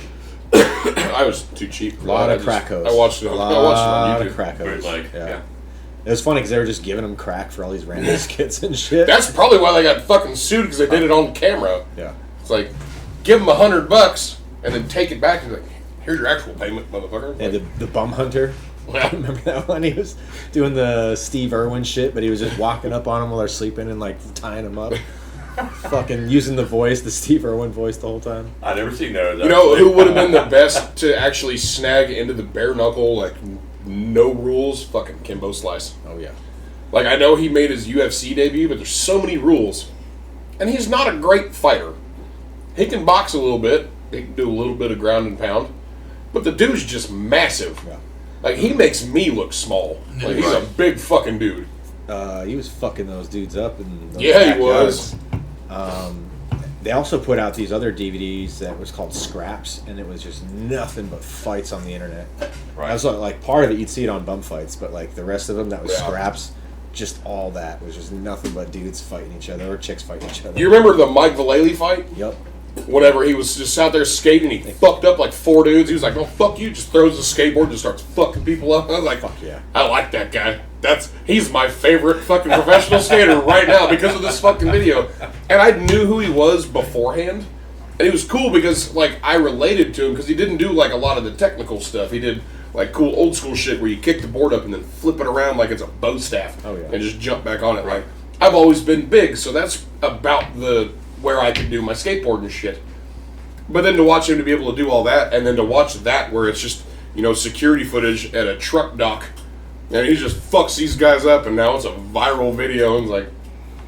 I was too cheap. A lot of I crack hoes. I watched it on YouTube. Crack hoes. Bootleg, yeah. It was funny because they were just giving them crack for all these random skits and shit. That's probably why they got fucking sued, because they did it on camera. Yeah. It's like, give them $100 and then take it back and be like, here's your actual payment, motherfucker. And the bum hunter. Yeah. Remember that one? He was doing the Steve Irwin shit, but he was just walking up on them while they're sleeping and like tying them up. Fucking using the Steve Irwin voice the whole time. I never seen those. You know who would have been the best to actually snag into the bare knuckle, like no rules? Fucking Kimbo Slice. Oh yeah. Like, I know he made his UFC debut, but there's so many rules. And he's not a great fighter. He can box a little bit. He can do a little bit of ground and pound. But the dude's just massive. Yeah. Like, he makes me look small. Like, he's a big fucking dude. He was fucking those dudes up in those Yeah, he backyards. They also put out these other DVDs that was called Scraps, and it was just nothing but fights on the internet. Right. That was like part of it, you'd see it on Bum Fights, but like the rest of them, that was Yeah. Scraps. Just all that was just nothing but dudes fighting each other or chicks fighting each other. You remember the Mike Vallely fight? Yep. Whatever, he was just out there skating, he fucked up like 4 dudes. He was like, no, fuck you, just throws the skateboard and just starts fucking people up. I was like, Fuck yeah. I like that guy. He's my favorite fucking professional skater right now because of this fucking video. And I knew who he was beforehand. And it was cool because, like, I related to him because he didn't do, like, a lot of the technical stuff. He did, like, cool old school shit where you kick the board up and then flip it around like it's a bow staff. Oh, yeah. And just jump back on it. Like, I've always been big, so that's about where I could do my skateboard and shit. But then to watch him to be able to do all that, and then to watch that where it's just, security footage at a truck dock, and he just fucks these guys up, and now it's a viral video, and it's like,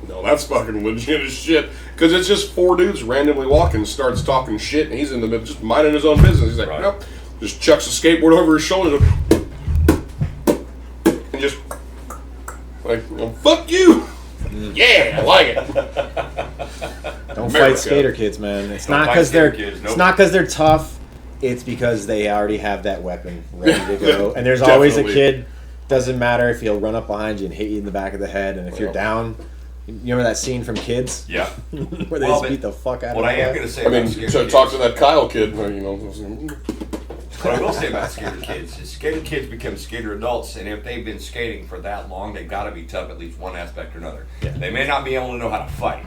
no, that's fucking legit as shit. Because it's just 4 dudes randomly walking, starts talking shit, and he's in the middle, just minding his own business. He's like, Right. nope, just chucks a skateboard over his shoulder, and just, like, well, fuck you! Yeah, I like it. Don't America. fight skater kids, man. It's Don't not fight because skater they're kids, it's nope. not because they're tough. it's because they already have that weapon ready to go. And there's always a kid, doesn't matter if he'll run up behind you and hit you in the back of the head. And if you're down, you remember that scene from Kids? Yeah. Where they just beat the fuck out of What I am guy? going to say I about mean, scared so kids, talk to that Kyle kid. You know, what I will say about skater kids is skater kids become skater adults, and if they've been skating for that long, they've got to be tough at least one aspect or another. Yeah. They may not be able to know how to fight.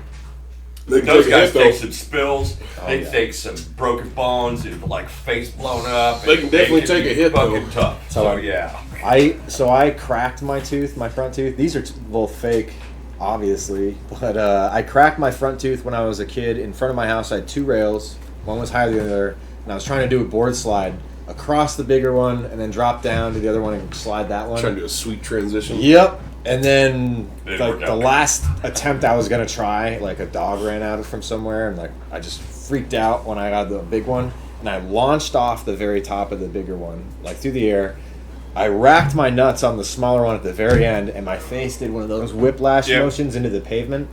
they can Those take a guys hit, though. take some spills. They yeah. take some broken bones and like face blown up. They can definitely take a hit, Fucking though. tough. So, Yeah. I cracked my tooth, my front tooth. These are both fake, obviously, but I cracked my front tooth when I was a kid. In front of my house, I had 2 rails. One was higher than the other, and I was trying to do a board slide across the bigger one, and then drop down to the other one and slide that one. Trying to do a sweet transition. Yep. And then Didn't like work the out. last attempt I was gonna try, like a dog ran out from somewhere, and like I just freaked out when I got the big one, and I launched off the very top of the bigger one, like through the air. I racked my nuts on the smaller one at the very end, and my face did one of those whiplash Yep. motions into the pavement.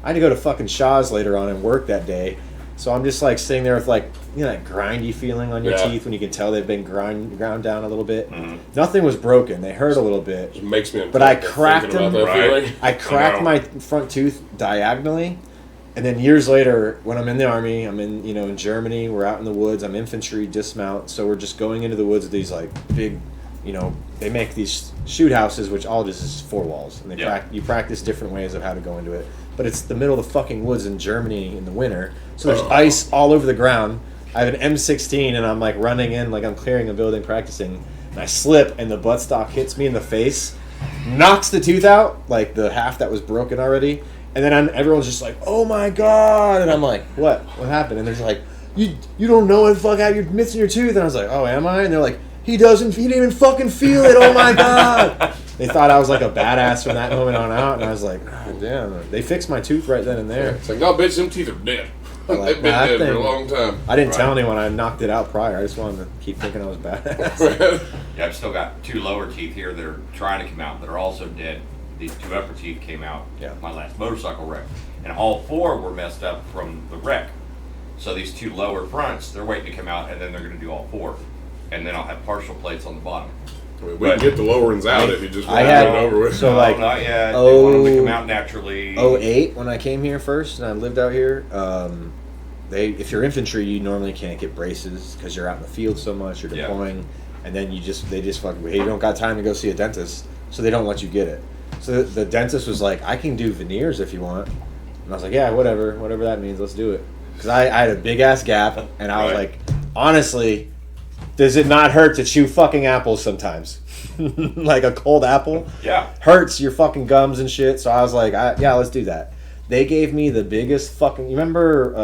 I had to go to fucking Shaw's later on and work that day, so I'm just like sitting there with like, you know, that grindy feeling on your Yeah. teeth when you can tell they've been ground down a little bit. Mhm. Nothing was broken. They hurt a little bit. It makes me But I uncomfortable cracked thinking about them. that Right. feeling. I cracked know. my front tooth diagonally, and then years later, when I'm in the army, I'm in Germany. We're out in the woods. I'm infantry dismount, so we're just going into the woods with these like big, they make these shoot houses, which all just is 4 walls, and they Yeah. you practice different ways of how to go into it. But it's the middle of the fucking woods in Germany in the winter, so there's ice all over the ground. I have an M16, and I'm like running in, like I'm clearing a building practicing, and I slip, and the buttstock hits me in the face, knocks the tooth out, like the half that was broken already, and then everyone's just like, "Oh my god!" And I'm like, "What? What happened?" And they're just like, "You don't know what the fuck out, you're missing your tooth." And I was like, "Oh, am I?" And they're like, he didn't even fucking feel it. Oh my god!" They thought I was like a badass from that moment on out, and I was like, "God damn!" They fixed my tooth right then and there. It's like, no, bitch, them teeth are dead. Like, They've been that dead for a thing- long time. I didn't tell Right. anyone I knocked it out prior. I just wanted to keep thinking I was badass. Yeah, I've still got 2 lower teeth here that are trying to come out that are also dead. These 2 upper teeth came out Yeah. my last motorcycle wreck. And all 4 were messed up from the wreck. So these 2 lower fronts, they're waiting to come out, and then they're going to do all 4. And then I'll have partial plates on the bottom. I mean, we can get the lower ones out if you just want I to had- get it over with. so, No, like, not yet. They want them to come out naturally. 08 when I came here first and I lived out here. If you're infantry, you normally can't get braces because you're out in the field so much. You're Yeah. deploying, and then they just fucking, hey, you don't got time to go see a dentist, so they don't let you get it. So the dentist was like, "I can do veneers if you want," and I was like, "Yeah, whatever that means, let's do it." Because I had a big ass gap, and I was Right. like, honestly, does it not hurt to chew fucking apples sometimes? Like a cold apple Yeah. hurts your fucking gums and shit. So I was like, yeah, let's do that. They gave me the biggest fucking. You remember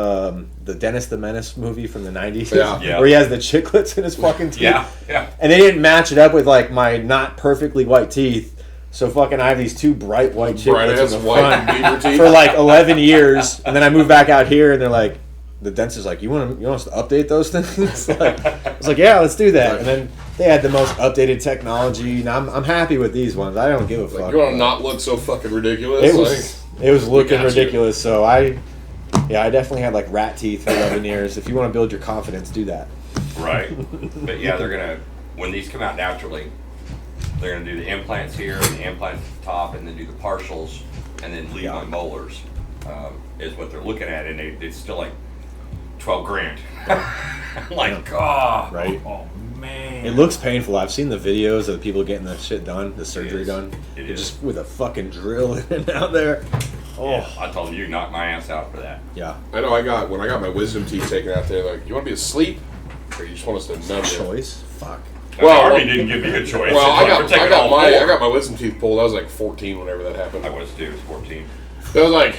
the Dennis the Menace movie from the 90s? Yeah. Yeah. Where he has the chiclets in his fucking teeth. Yeah, yeah. And they didn't match it up with like my not perfectly white teeth. So fucking I have these 2 bright white Bright chiclets ass in the white front beaver teeth. for like 11 years. And then I moved back out here and they're like, the dentist is like, you want us to update those things? Like, I was like, yeah, let's do that. And then they had the most updated technology. And I'm happy with these ones. I don't give a fuck. Like, you want to not look so fucking ridiculous? It was looking got you. ridiculous. So I definitely had like rat teeth for 11 years. If you want to build your confidence, do that. Right. But yeah, they're going to, when these come out naturally, they're going to do the implants here and the implants at the top and then do the partials and then leave my molars is what they're looking at. And it's still like 12 grand. I'm like, God. Right. Oh, man. It looks painful. I've seen the videos of the people getting the shit done, the surgery is. done. It They're is. just with a fucking drill in and out there. Oh, Yeah, I told you, knock my ass out for that. yeah. I know when I got my wisdom teeth taken out there, like, you want to be asleep? Or you just want us to numb you? Choice? Fuck. Well, the Army didn't give me a choice. Well, It's like, we're taking all I 4. got my wisdom teeth pulled. I was like 14 whenever that happened. I was too. It was 14. It was like,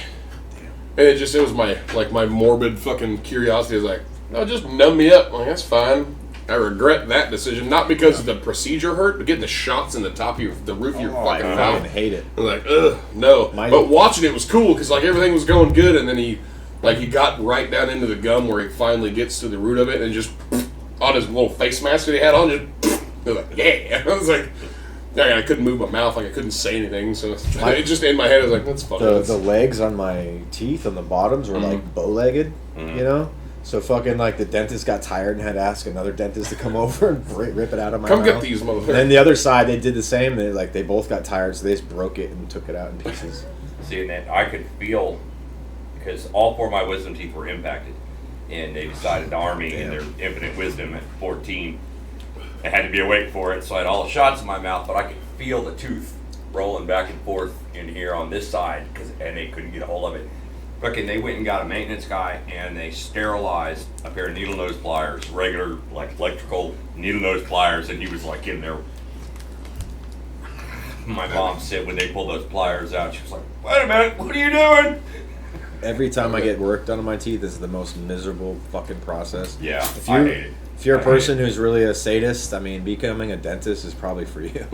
and it was my morbid fucking curiosity. Is like, no, just numb me up. I'm like, that's fine. I regret that decision, not because the procedure hurt, but getting the shots in the top of the roof of your fucking I mouth. fucking hate it. I was like, ugh, no. Mine- But watching it was cool because like everything was going good, and then he got right down into the gum where he finally gets to the root of it, and just on his little face mask that he had on, just I was like, yeah. I was like, I couldn't move my mouth, like I couldn't say anything, so it just in my head I was like, that's funny. The legs on my teeth on the bottoms were like bow-legged, you know? So fucking like the dentist got tired and had to ask another dentist to come over and rip it out of my Come mouth. get these motherfuckers. And then the other side, they did the same. They both got tired, so they just broke it and took it out in pieces. See, and then I could feel, because all 4 of my wisdom teeth were impacted, and they decided to arm me in their infinite wisdom at 14. I had to be awake for it, so I had all the shots in my mouth, but I could feel the tooth rolling back and forth in here on this side, and they couldn't get a hold of it. Fucking, they went and got a maintenance guy, and they sterilized a pair of needle nose pliers, regular, like, electrical needle nose pliers, and he was, like, in there. My mom said when they pulled those pliers out, she was like, "Wait a minute, what are you doing?" Every time I get work done on my teeth, this is the most miserable fucking process. Yeah, I hate it. If you're a person who's really a sadist, I mean, becoming a dentist is probly for you.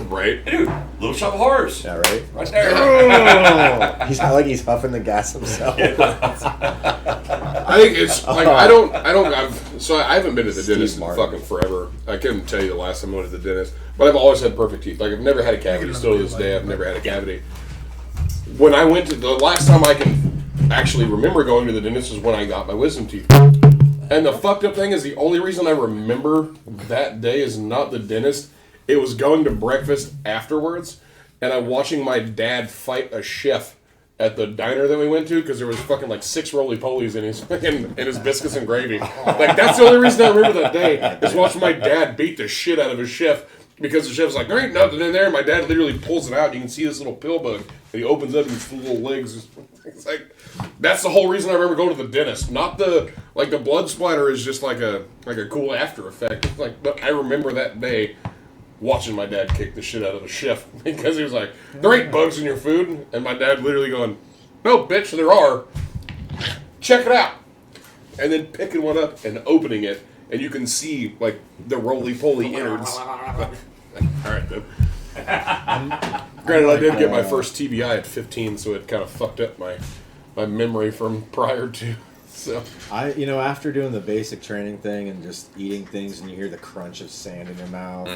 Right? Dude, Little Shop of Horrors. Yeah, right? Right there. Oh, he's not like he's huffing the gas himself. I think it's like I haven't been to the dentist in Martin. fucking forever. I couldn't tell you the last time I went to the dentist, but I've always had perfect teeth. Like I've never had a cavity. Still to this day, I've never had a cavity. When I went to the last time I can actually remember going to the dentist was when I got my wisdom teeth. And the fucked up thing is the only reason I remember that day is not the dentist. It was going to breakfast afterwards, and I'm watching my dad fight a chef at the diner that we went to because there was fucking like 6 roly-polies in his biscuits and gravy. Like that's the only reason I remember that day is watching my dad beat the shit out of his chef because the chef's like, there ain't nothing in there. And my dad literally pulls it out. And you can see this little pill bug. And he opens up his little legs. It's like that's the whole reason I remember going to the dentist. Not the blood splatter is just like a cool after effect. It's like but I remember that day watching my dad kick the shit out of the chef because he was like, there ain't bugs in your food. And my dad literally going, no, bitch, there are. Check it out. And then picking one up and opening it, and you can see like the roly-poly innards. All right, then. Granted, I did get my first TBI at 15, so it kind of fucked up my memory from prior to. So After doing the basic training thing and just eating things, and you hear the crunch of sand in your mouth,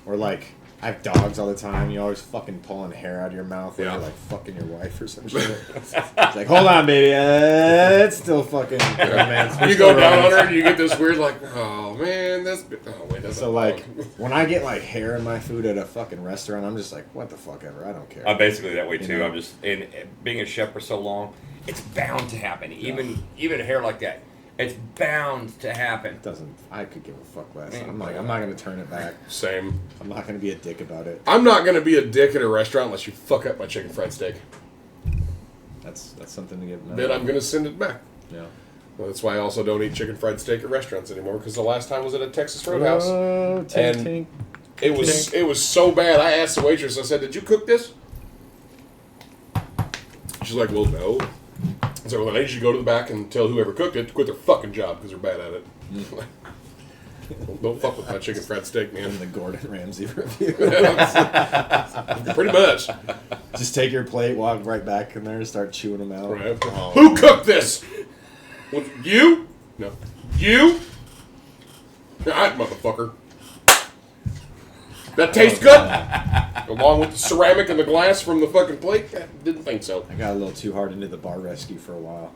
or like I have dogs all the time. You always fucking pulling hair out of your mouth when you're like fucking your wife or some shit. It's like, hold on, baby, it's still fucking. Man, you go down on her and you get this weird like, oh man, that's. Oh wait, that's so like when I get like hair in my food at a fucking restaurant, I'm just like, what the fuck ever, I don't care. I'm basically that way too. know? I'm just and being a chef for so long, it's bound to happen. Even hair like that, it's bound to happen. It doesn't. I could give a fuck less. I'm not gonna turn it back. Same. I'm not gonna be a dick about it. I'm not gonna be a dick at a restaurant unless you fuck up my chicken fried steak. That's something to give. Then I'm gonna send it back. Yeah. Well, that's why I also don't eat chicken fried steak at restaurants anymore because the last time was at a Texas Roadhouse. Tink, tink. It was so bad. I asked the waitress. I said, "Did you cook this?" She's like, "Well, no." I said, "Well, then I need you to go to the back and tell whoever cooked it to quit their fucking job because they're bad at it." Well, don't fuck with my chicken fried steak, man. In the Gordon Ramsay review. Pretty much. Just take your plate, walk right back in there, and start chewing them out. Right. Oh. Who cooked this? Was it you? No. You? Alright, motherfucker. That tastes good? Along with the ceramic and the glass from the fucking plate? I didn't think so. I got a little too hard into the bar rescue for a while.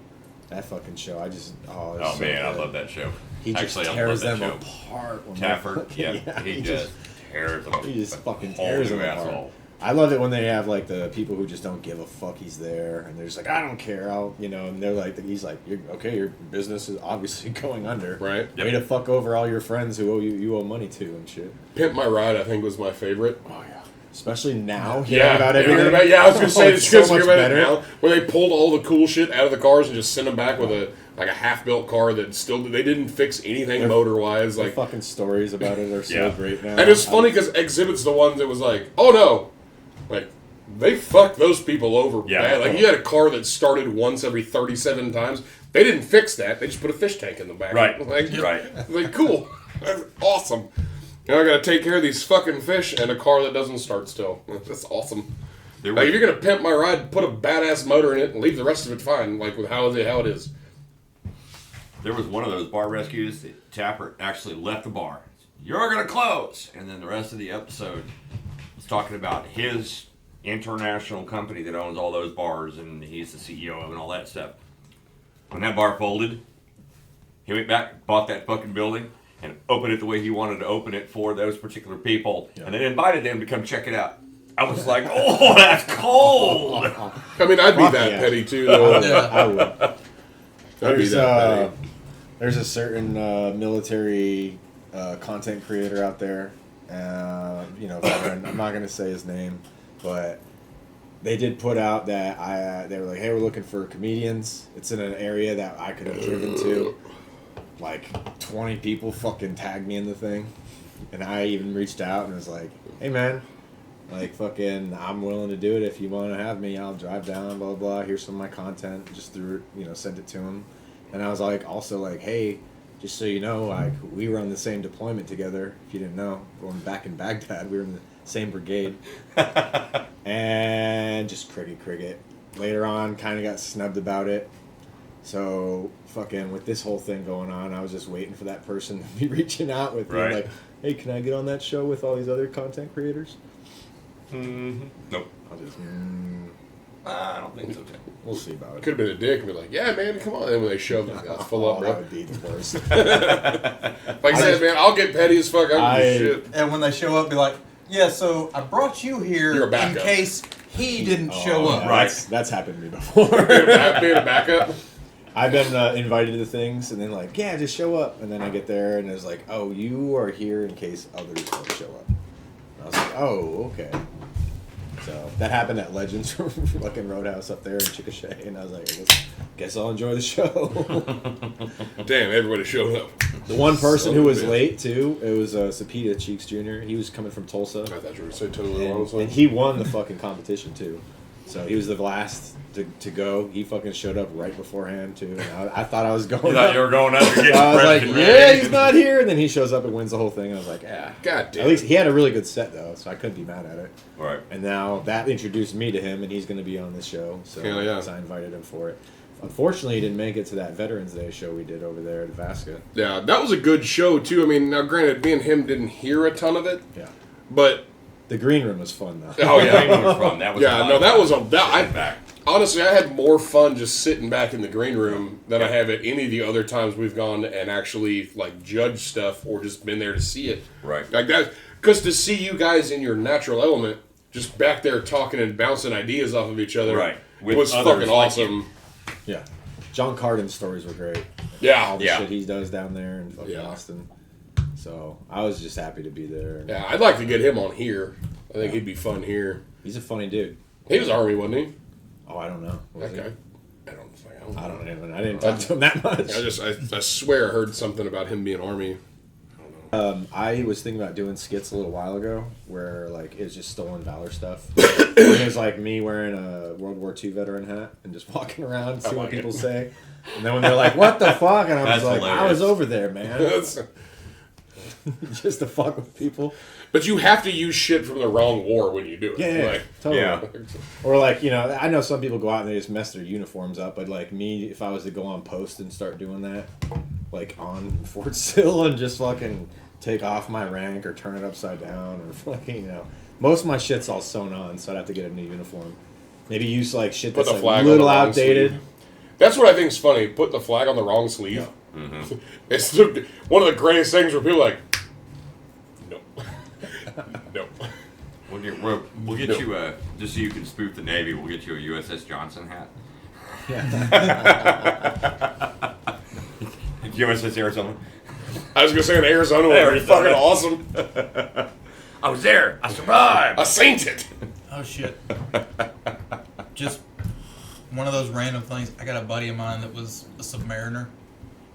That fucking show, I just Oh so man, good. I love that show. He just tears them apart. When Tafford, they- he just tears them apart. He just fucking tears them apart. Asshole. I love it when they have like the people who just don't give a fuck he's there, and they're just like, I don't care, and they're like, he's like, your business is obviously going under, Right. Way to fuck over all your friends who you owe money to and shit. Pimp My Ride, I think, was my favorite. Oh yeah, especially now. Yeah, about hearing everything. about, I was gonna say it's this so because much about it better. now, where they pulled all the cool shit out of the cars and just sent them back with a half-built car that still they didn't fix anything motor-wise. The Like, fucking stories about it are so great now. and it's funny because Exhibit's the one that was like, oh no, like they fucked those people over bad. Like you had a car that started once every 37 times. They didn't fix that. They just put a fish tank in the back. Right. Like, like cool. That's awesome. Now I gotta take care of these fucking fish and a car that doesn't start still. That's awesome. Like, if you're gonna pimp my ride, put a badass motor in it and leave the rest of it fine, like with how it is. There was one of those bar rescues that Tapper actually left the bar. You're gonna close, and then the rest of the episode was talking about his international company that owns all those bars, and he's the CEO of and all that stuff. When that bar folded, He went back, bought that fucking building, and opened it the way he wanted to open it for those particular people, and then invited them to come check it out. I was like, oh, that's cold. I mean, I'd be that petty too, though. I would. I'd be that petty. There's a certain military content creator out there, veteran. I'm not gonna say his name, but they did put out that they were like, hey, we're looking for comedians. It's in an area that I could have driven to. Like 20 people fucking tagged me in the thing, and I even reached out and was like, hey man, like fucking I'm willing to do it if you want to have me. I'll drive down, blah blah. Here's some of my content. Just sent it to him, and I was like, also like, hey, just so you know, like we were on the same deployment together. If you didn't know, going back in Baghdad, we were in the same brigade, and just cricket. Later on, kind of got snubbed about it. So, fucking, with this whole thing going on, I was just waiting for that person to be reaching out with me, like, hey, can I get on that show with all these other content creators? Nope. I'll just, I don't think so, Tim. we'll see about it. Could have been a dick and be like, yeah, man, come on. And when they shove it, it's full up, bro. That would be the worst. Like I said, man, I'll get petty as fuck. I don't give a shit. And when they show up, be like, yeah, so I brought you here You're a in backup. case he didn't show up. Right. That's happened to me before. Being a backup. I've been invited to things, and then like, yeah, just show up. And then I get there, and it's like, oh, you are here in case others don't show up. And I was like, oh, okay. So that happened at Legends fucking Roadhouse up there in Chickasha, and I was like, I guess I'll enjoy the show. Damn, everybody showed up. The one person Son who of a was bitch. late too, it was Sapita Cheeks Jr. He was coming from Tulsa, I thought you were going to say totally wrong. and he won the fucking competition too. So he was the last to go. He fucking showed up right beforehand too. And I thought I was going. You thought you were going up to get I was your like, president yeah, ready. he's not here. And then he shows up and wins the whole thing. I was like, yeah. God damn. At least he had a really good set though, so I couldn't be mad at it. Right. And now that introduced me to him, and he's going to be on this show. So, Hell yeah. so I invited him for it. Unfortunately, he didn't make it to that Veterans Day show we did over there at Vasca. Yeah, that was a good show, too. I mean, now granted, me and him didn't hear a ton of it, Yeah. but... The green room was fun though. Oh, yeah. That was fun. That was Yeah, fun. no, that was a... Sitting back. Honestly, I had more fun just sitting back in the green room than I have at any of the other times we've gone and actually, like, judged stuff or just been there to see it. Right. Like that, because to see you guys in your natural element, just back there talking and bouncing ideas off of each other, Right. With was others fucking like awesome. Yeah. John Carden's stories were great. Yeah. All the Yeah. shit he does down there in fucking Yeah. Austin. So I was just happy to be there. Yeah, I'd like to get him on here. I think he'd be fun here. He's a funny dude. He was Army, wasn't he? Oh, I don't know. Was he? Okay. I I didn't talk to him that much. I swear I heard something about him being Army. I was thinking about doing skits a little while ago where like it was just stolen valor stuff. It was like me wearing a World War II veteran hat and just walking around, see what like people it. say. And then when they're like, "What the fuck?" and I was That's like, "I hilarious. was over there, man," That's- just to fuck with people. but you have to use shit from the wrong war when you do it. Yeah, Like, totally. Yeah. Or like, I know some people go out and they just mess their uniforms up, but like me, if I was to go on post and start doing that, like on Fort Sill and just fucking take off my rank or turn it upside down or fucking, most of my shit's all sewn on, so I'd have to get a new uniform. Maybe use like shit Put that's the like flag a on the little wrong outdated. sleeve. That's what I think is funny. Put the flag on the wrong sleeve. Mm-hmm. It's one of the greatest things where people are like, no. No. We'll get No. you just so you can spoof the Navy. We'll get you a USS Johnson hat. USS Arizona. I was going to say in Arizona would be fucking awesome. I was there. I survived. I saint it. Oh shit. Just one of those random things. I got a buddy of mine that was a submariner.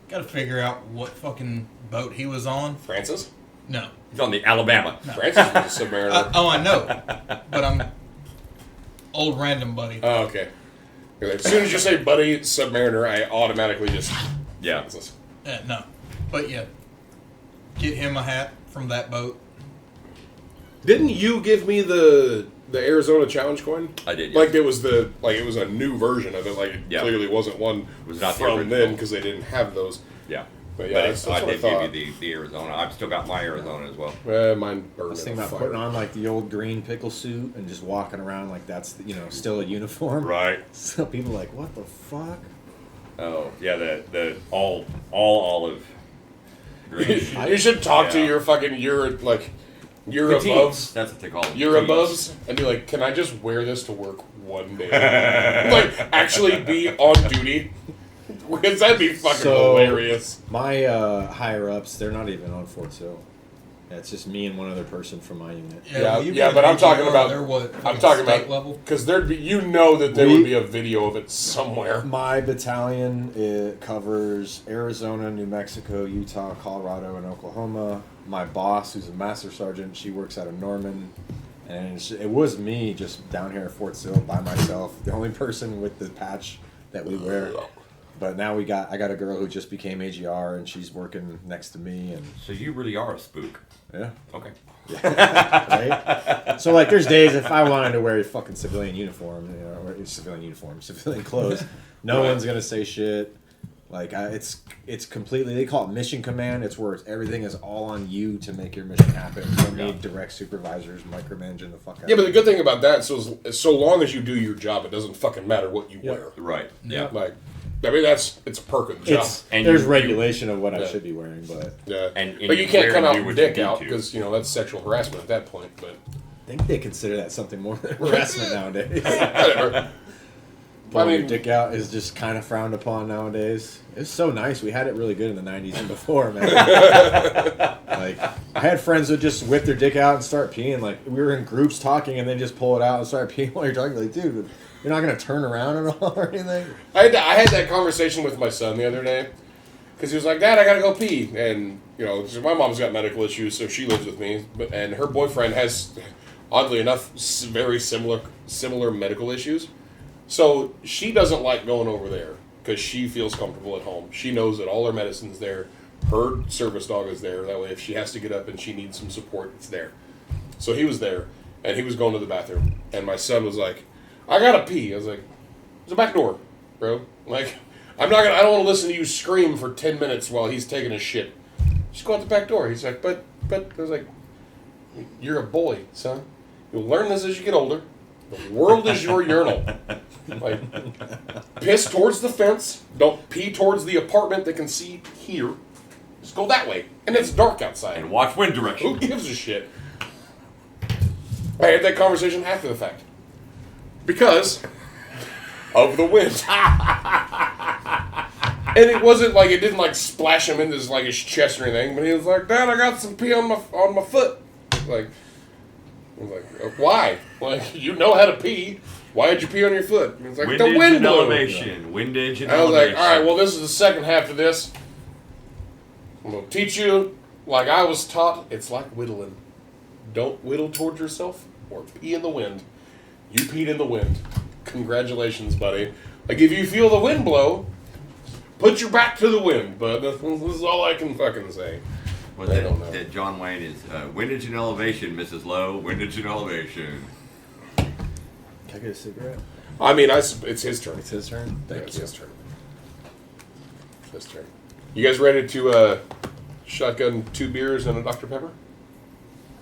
Got to figure out what fucking boat he was on. Francis? No. He's on the Alabama. Francis was a submariner. Oh, I know. But I'm old random buddy. Oh, okay. As soon as you say buddy submariner, I automatically just... Yeah. Francis. No. But yeah. Get him a hat from that boat. Didn't you give me the Arizona challenge coin? I did. Yeah. Like it was a new version of it. Like it Yeah. clearly wasn't one Was not the from original. then because they didn't have those. Yeah. But yeah, that's I what I did thought. give you the Arizona. I've still got my Arizona as well. Mine I burned was in thinking a about fire. putting on like the old green pickle suit and just walking around like that's still a uniform. Right. So people are like, what the fuck? Oh yeah, the all olive. Green. You should talk to Yeah. your fucking your Petites. above. That's what they call them. You're petites. aboves, and be like, can I just wear this to work one day? Like, actually be on duty? Because that'd be fucking hilarious. My higher ups, they're not even on Fort Sill. Yeah, it's just me and one other person from my unit. Yeah, but I'm talking about. They're what? I'm talking state about level. because there'd be, that there would be a video of it somewhere. My battalion, it covers Arizona, New Mexico, Utah, Colorado, and Oklahoma. My boss, who's a master sergeant, she works out of Norman. And it was me just down here at Fort Sill by myself, the only person with the patch that we wear. But now I got a girl who just became AGR, and she's working next to me. And So you really are a spook. yeah. Okay. Right? So, like, there's days if I wanted to wear a fucking civilian uniform, or civilian clothes, no one's gonna say shit. Like, it's completely, they call it mission command. It's where everything is all on you to make your mission happen. You don't need direct supervisors micromanaging the fuck out. Yeah, but the good thing about that is so long as you do your job, it doesn't fucking matter what you wear. Right. Yeah. Like, I mean, it's a perk of the job. And there's you- regulation of what I should be wearing, but Yeah, and but you can't wear come and out do with what dick you need out to. because that's sexual harassment at that point. But I think they consider that something more than harassment nowadays. whatever. Pulling I mean- your dick out is just kind of frowned upon nowadays. It's so nice. We had it really good in the 90s and before, man. Like, I had friends who just whip their dick out and start peeing. Like, we were in groups talking and they just pull it out and start peeing while you're talking. Like, dude, you're not going to turn around at all or anything? I had that conversation with my son the other day because he was like, "Dad, I gotta go pee," and so my mom's got medical issues, so she lives with me, and her boyfriend has, oddly enough, very similar medical issues. So she doesn't like going over there because she feels comfortable at home. She knows that all her medicine's there. Her service dog is there. That way, if she has to get up and she needs some support, it's there. So he was there, and he was going to the bathroom, and my son was like, "I gotta pee." I was like, "There's a back door, bro. Like, I don't want to listen to you scream for 10 minutes while he's taking a shit. Just go out the back door." He's like, but I was like, "You're a boy, son. You'll learn this as you get older. The world is your urinal. Like, piss towards the fence. Don't pee towards the apartment that can see here. Just go that way. And it's dark outside. And watch wind direction. Who gives a shit?" I had that conversation after the fact. Because of the wind. And it wasn't like, it didn't like splash him into his chest or anything, but he was like, "Dad, I got some pee on my foot." Like, I was like, "Why? Like, you know how to pee. Why did you pee on your foot?" And he's like, Windage "The wind and blew." elevation. Windage and I was elevation. like, "All right, well, this is the second half of this. I'm going to teach you like I was taught. It's like whittling. Don't whittle towards yourself or pee in the wind. You peed in the wind. Congratulations, buddy. Like, if you feel the wind blow, put your back to the wind." But this is all I can fucking say. Well, I don't know. that John Wayne is windage and elevation, Mrs. Lowe. Windage and elevation. Can I get a cigarette? I mean, it's his turn. It's his turn? Yeah, Thank it's you. his turn. It's his turn. You guys ready to shotgun 2 beers and a Dr. Pepper?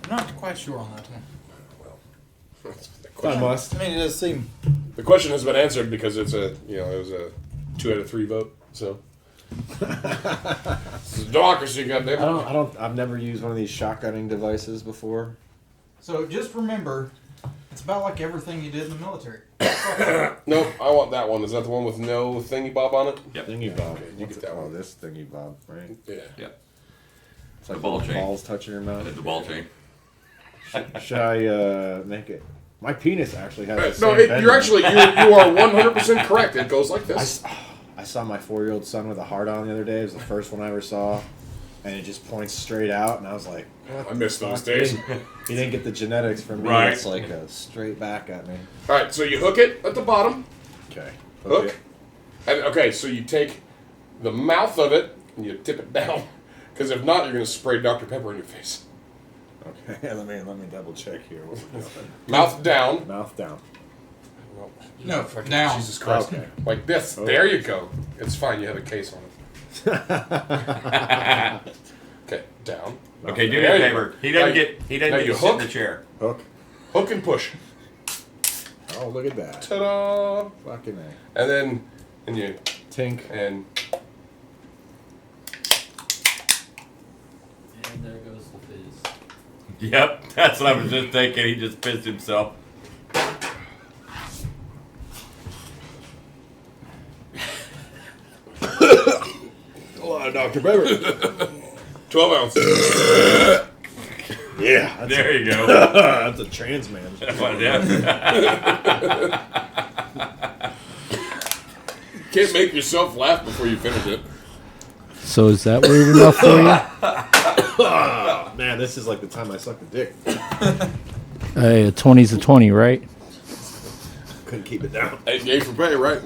I'm not quite sure on that one. Well, the I question, must. I mean, it does seem. the question has been answered because it's it was a 2 out of 3 vote. So this is democracy, goddamn. I've never used one of these shotgunning devices before. So just remember, it's about like everything you did in the military. Nope, I want that one. Is that the one with no thingy bob on it? Yep. Thingy bob. you get that one. This thingy bob, right? Yeah. Yep. It's like The ball the chain. balls touching your mouth. The ball chain. Should I make it? My penis actually has. No, the same you're bend. actually you are 100% correct. It goes like this. I saw my 4-year-old son with a heart on the other day. It was the first one I ever saw, and it just points straight out. And I was like, I miss those fuck? days. He didn't get the genetics from me. Right. It's like a straight back at me. All right, so you hook it at the bottom. Okay. Hook. And okay, so you take the mouth of it and you tip it down, because if not, you're gonna spray Dr. Pepper in your face. Okay. Let me double check here. What we're doing. Mouth down. Mouth down. No, down. Jesus Christ. Okay. Like this. Oh. There you go. It's fine. You have a case on it. Okay, down. Okay, do me There a you favor. go. He Now doesn't you- get now to you sit in hook. the chair. Hook. Hook and push. Oh, look at that. Ta-da! Fucking A. And then you Tink. And there goes the fizz. Yep, that's what I was just thinking. He just pissed himself. A lot of Dr. Pepper. 12 ounces. Yeah. That's There you go. that's a trans man. Can't make yourself laugh before you finish it. So is that weird enough for you? Oh, man, this is like the time I sucked a dick. Hey, a 20's a 20, right? Couldn't keep it down. Hey, yay for pay, right?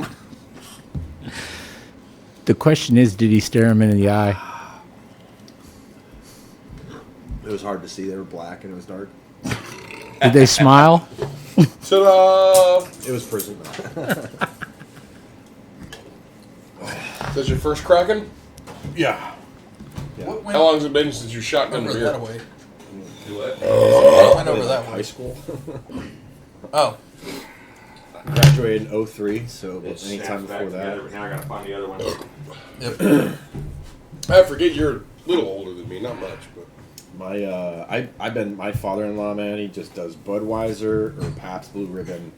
The question is, did he stare him in the eye? It was hard to see. They were black and it was dark. Did they smile? Ta-da! It was prison. Is that your first Kraken? Yeah. What How long has it been since you shotgun over beer? that way? Do what? What went over that High way? school. Oh, Graduated in 03, so It anytime snaps back before that. together, but now I gotta find the other one. yep. I forget you're a little older than me, not much, but My father-in-law, man, he just does Budweiser or Pabst Blue Ribbon.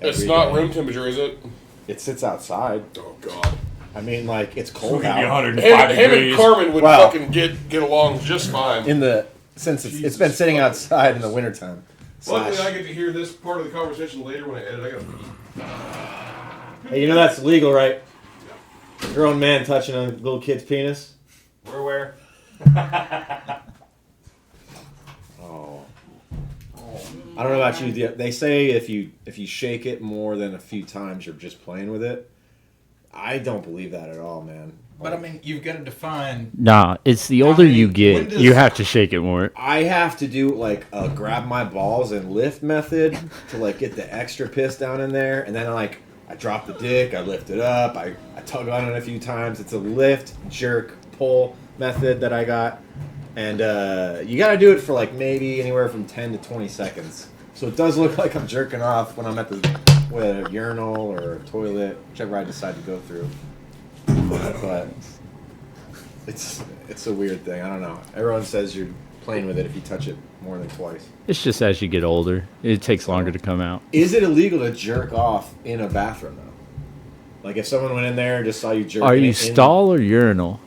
it's every not day. room temperature, is it? It sits outside. Oh God. I mean, like it's We'll cold give you out. 105 Him and degrees. Carmen would Wow. fucking get along just fine. Since it's been sitting outside in the wintertime. Luckily, I get to hear this part of the conversation later when I edit. I gotta pee. Hey, you know that's illegal, right? Grown man touching a little kid's penis. Where? Oh. I don't know about you. They say if you shake it more than a few times, you're just playing with it. I don't believe that at all, man. But I mean, you've got to define. Nah, it's the older you get, when does- you have to shake it more. I have to do like a grab my balls and lift method to like get the extra piss down in there, and then I drop the dick, I lift it up, I tug on it a few times. It's a lift, jerk, pull method that I got, and you got to do it for like maybe anywhere from 10 to 20 seconds. So it does look like I'm jerking off when I'm at a urinal or a toilet, whichever I decide to go through. But it's a weird thing. I don't know. Everyone says you're playing with it if you touch it more than twice. It's just as you get older, it takes longer to come out. Is it illegal to jerk off in a bathroom though? Like if someone went in there and just saw you jerking. Are you in, stall or urinal?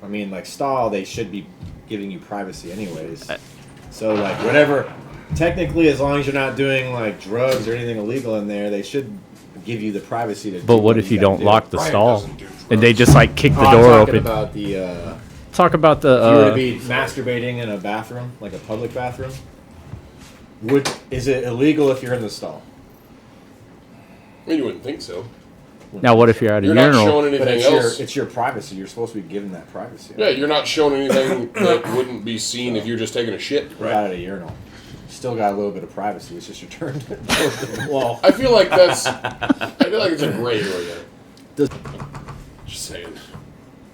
I mean, like stall, they should be giving you privacy anyways. So like whatever. Technically, as long as you're not doing like drugs or anything illegal in there, they should give you the privacy to. But do what if you gotta don't do. lock the Brian stall doesn't do and they drugs. just like kick the Oh, I'm door talking open? about the. Talk about If you were to the. be masturbating in a bathroom, like a public bathroom, is it illegal if you're in the stall? I mean, you wouldn't think so. Now, what if you're at a You're not urinal? showing But anything else. it's your privacy. You're supposed to be given that privacy. Yeah, you're not showing anything that wouldn't be seen if you're just taking a shit. Right out at a urinal. Still got a little bit of privacy. It's just your turn to go to the wall. I feel like it's a gray area. Does- Just saying.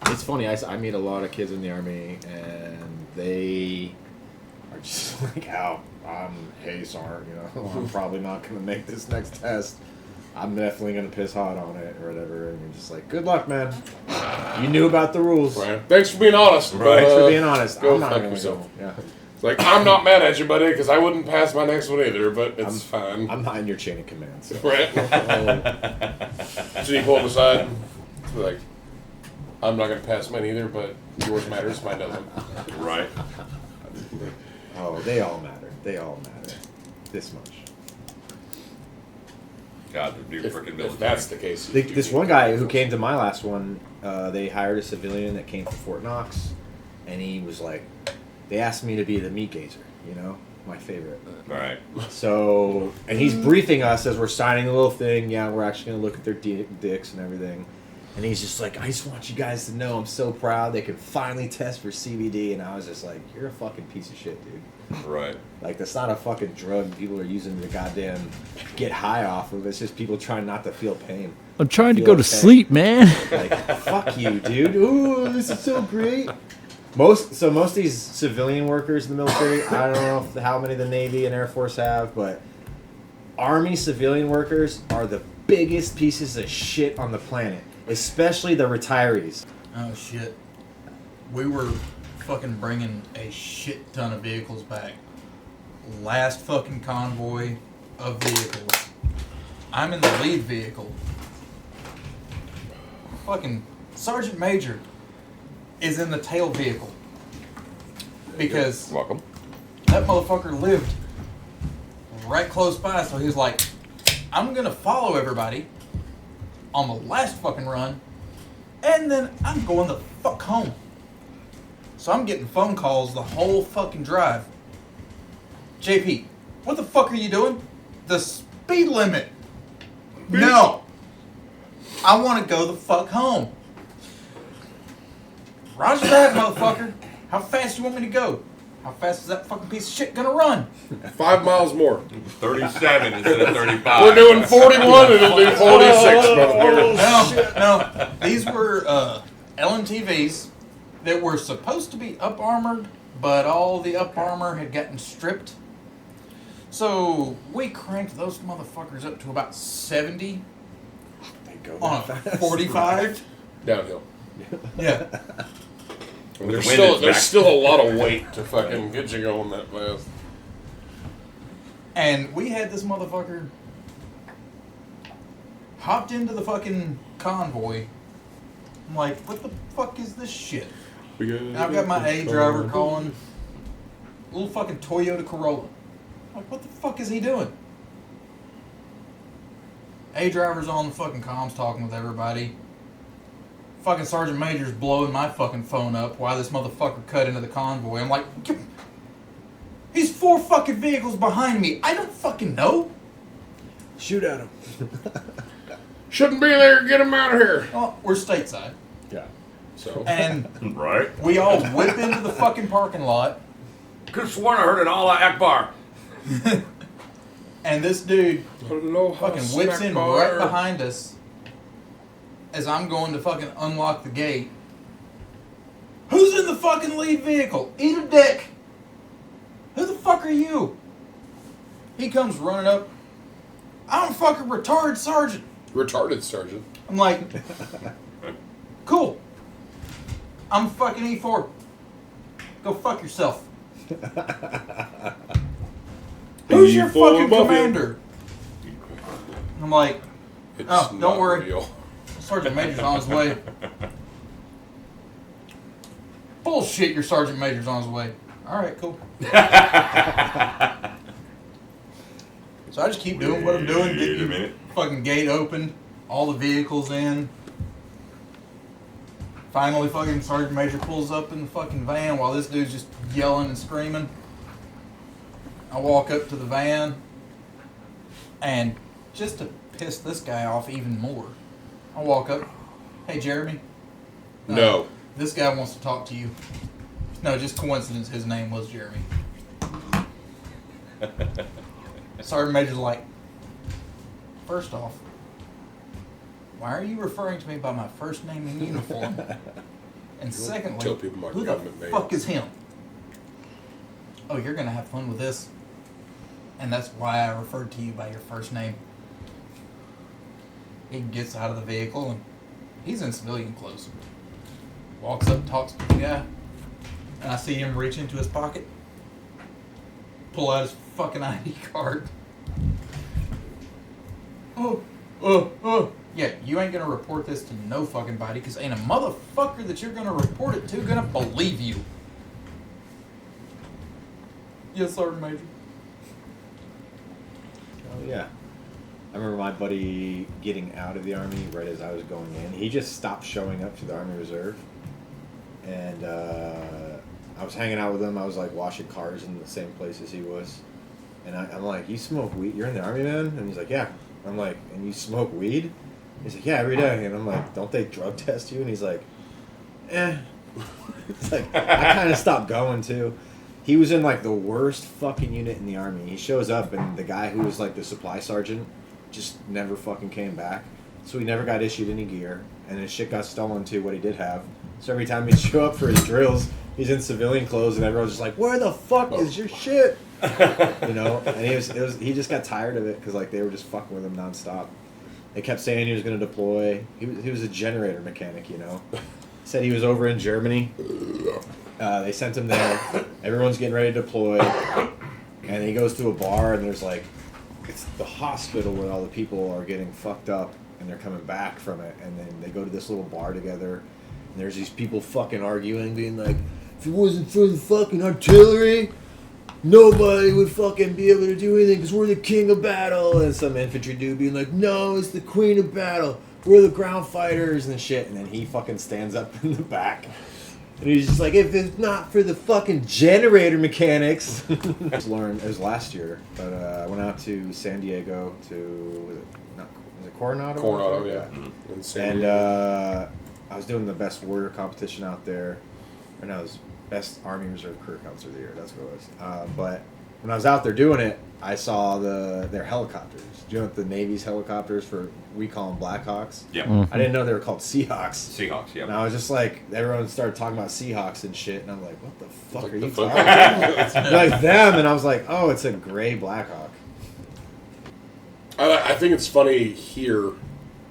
It's funny. I meet a lot of kids in the army, and they are just like, hey, Sergeant, I'm probably not going to make this next test. I'm definitely going to piss hot on it or whatever. And you're just like, good luck, man. You knew about the rules. Right. Thanks for being honest. Thanks but, for being honest. go I'm not fuck going to yourself. go. Yeah. Like, I'm not mad at you, buddy, because I wouldn't pass my next one either, but it's fine. I'm not in your chain of command. So. Right? So you pull him aside. Be like, I'm not going to pass mine either, but yours matters, mine doesn't. Right. Oh, they all matter. They all matter. This much. God, the new freaking If military. that's the case. This one guy who came to my last one, they hired a civilian that came from Fort Knox, and he was like, they asked me to be the meat gazer, my favorite. Right. So, and he's briefing us as we're signing the little thing. Yeah, we're actually going to look at their dicks and everything. And he's just like, I just want you guys to know I'm so proud they can finally test for CBD. And I was just like, you're a fucking piece of shit, dude. Right. Like, that's not a fucking drug people are using to goddamn get high off of. It's just people trying not to feel pain. I'm trying to Feel go to okay. sleep, man. Like, fuck you, dude. Ooh, this is so great. Most of these civilian workers in the military, I don't know how many the Navy and Air Force have, but Army civilian workers are the biggest pieces of shit on the planet, especially the retirees. Oh shit. We were fucking bringing a shit ton of vehicles back. Last fucking convoy of vehicles. I'm in the lead vehicle. Fucking Sergeant Major is in the tail vehicle. Because Welcome. that motherfucker lived right close by, so he's like, I'm gonna follow everybody on the last fucking run, and then I'm going the fuck home. So I'm getting phone calls the whole fucking drive. JP, what the fuck are you doing? The speed limit. No. I want to go the fuck home. Roger that, motherfucker. How fast you want me to go? How fast is that fucking piece of shit gonna run? 5 miles more. 37 instead of 35. We're doing 41 and it'll do 46, motherfucker. No. These were LMTVs that were supposed to be up armored, but all the up armor had gotten stripped. So we cranked those motherfuckers up to about 70 They go on that a fast. 45. Downhill. Yeah. There's wind is back. still a lot of weight to fucking get you going that fast. And we had this motherfucker hopped into the fucking convoy. I'm like, what the fuck is this shit? And I've got my A driver calling. Little fucking Toyota Corolla. I'm like, what the fuck is he doing? A driver's on the fucking comms talking with everybody. Fucking Sergeant Major's blowing my fucking phone up while this motherfucker cut into the convoy. I'm like, he's 4 fucking vehicles behind me. I don't fucking know. Shoot at him. Shouldn't be there. Get him out of here. Well, we're stateside. Yeah. So And Right? we all whip into the fucking parking lot. Could have sworn I heard an Allah Akbar. And this dude Aloha, fucking whips snack in bar. right behind us as I'm going to fucking unlock the gate. Who's in the fucking lead vehicle? Eat a dick. Who the fuck are you? He comes running up. I'm a fucking retarded sergeant. Retarded sergeant. I'm like, cool. I'm fucking E4. Go fuck yourself. Who's your E4 fucking mafia. commander? I'm like, It's oh, don't not worry. real. Sergeant Major's on his way. Bullshit, your Sergeant Major's on his way. Alright, cool. So I just keep doing what I'm doing. Wait a Get minute. the fucking gate open. All the vehicles in. Finally, fucking Sergeant Major pulls up in the fucking van while this dude's just yelling and screaming. I walk up to the van. And just to piss this guy off even more, I walk up. Hey, Jeremy. No. This guy wants to talk to you. No, just coincidence. His name was Jeremy. Sergeant Major's like, first off, why are you referring to me by my first name in uniform? And secondly, tell people my who the government name. fuck is him? Oh, you're going to have fun with this. And that's why I referred to you by your first name. He gets out of the vehicle and he's in civilian clothes. Walks up, talks to the guy, and I see him reach into his pocket, pull out his fucking ID card. Yeah, you ain't gonna report this to no fucking body, because ain't a motherfucker that you're gonna report it to gonna believe you. Yes, Sergeant Major. Oh yeah. I remember my buddy getting out of the Army right as I was going in. He just stopped showing up to the Army Reserve. And I was hanging out with him. I was like washing cars in the same place as he was. And I'm like, you smoke weed? You're in the Army, man? And he's like, yeah. I'm like, and you smoke weed? He's like, yeah, every day. And I'm like, don't they drug test you? And he's like, eh. It's like, I kind of stopped going too. He was in like the worst fucking unit in the Army. He shows up and the guy who was like the supply sergeant just never fucking came back. So he never got issued any gear. And his shit got stolen too, what he did have. So every time he'd show up for his drills, he's in civilian clothes and everyone's just like, where the fuck is your shit? You know? And he just got tired of it because like they were just fucking with him nonstop. They kept saying he was going to deploy. He was a generator mechanic, Said he was over in Germany. They sent him there. Everyone's getting ready to deploy. And he goes to a bar, and there's like, it's the hospital where all the people are getting fucked up, and they're coming back from it. And then they go to this little bar together, and there's these people fucking arguing, being like, if it wasn't for the fucking artillery, nobody would fucking be able to do anything because we're the king of battle. And some infantry dude being like, no, it's the queen of battle. We're the ground fighters and shit. And then he fucking stands up in the back. And he's just like, if it's not for the fucking generator mechanics. I learned, it was last year, but I went out to San Diego was it Coronado? Coronado, yeah. In San Diego. I was doing the best warrior competition out there. Or no, it was best Army Reserve career competition of the year. That's what it was. But when I was out there doing it, I saw their helicopters. Do you know what the Navy's helicopters we call them Blackhawks? Yeah. I didn't know they were called Seahawks. Seahawks, yeah. And I was just like, everyone started talking about Seahawks and shit, and I'm like, what the fuck Like are the you fuck? talking about? Like them, and I was like, oh, it's a gray Blackhawk. I think it's funny here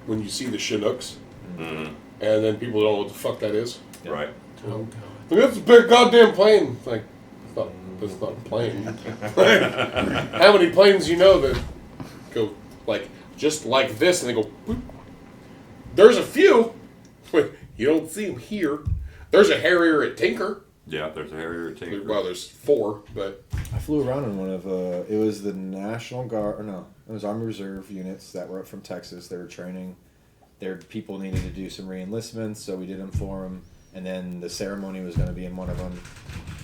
when you see the Chinooks, and then people don't know what the fuck that is. Right. Look, that's a big goddamn plane. It's like, that's not a plane. How many planes you know that go like just like this and they go boop? There's a few, but you don't see them here. There's a Harrier at Tinker. Yeah, there's a Harrier at Tinker. Well, there's 4, but I flew around in one of it was the National Guard, or no, it was Army Reserve units that were up from Texas. They were training. Their people needed to do some re-enlistments, so we did them for them. And then the ceremony was going to be in one of them.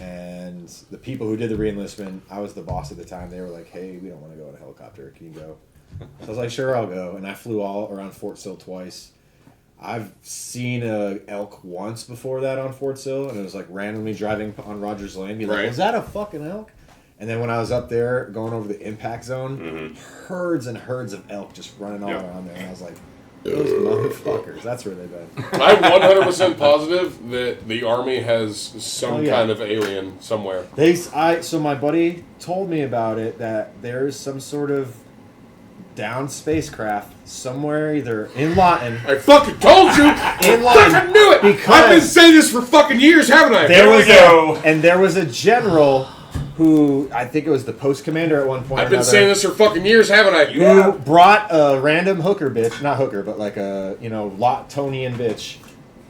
And the people who did the re-enlistment, I was the boss at the time. They were like, hey, we don't want to go in a helicopter. Can you go? So I was like, sure, I'll go. And I flew all around Fort Sill twice. I've seen a elk once before that on Fort Sill, and it was like randomly driving on Rogers Lane. Be like, Right. was that a fucking elk? And then when I was up there going over the impact zone, herds and herds of elk just running all around there. And I was like, those motherfuckers, that's where they've been. I'm 100% positive that the Army has some yeah. kind of alien somewhere. So my buddy told me about it, that there's some sort of down spacecraft somewhere, either in Lawton. I fucking told you! In I Lawton. fucking knew it! Because I've been saying this for fucking years, haven't I? There was a general who, I think it was the post commander at one point. I've been saying this for fucking years, haven't I? Who brought a random hooker bitch, not hooker, but like a, Lawtonian bitch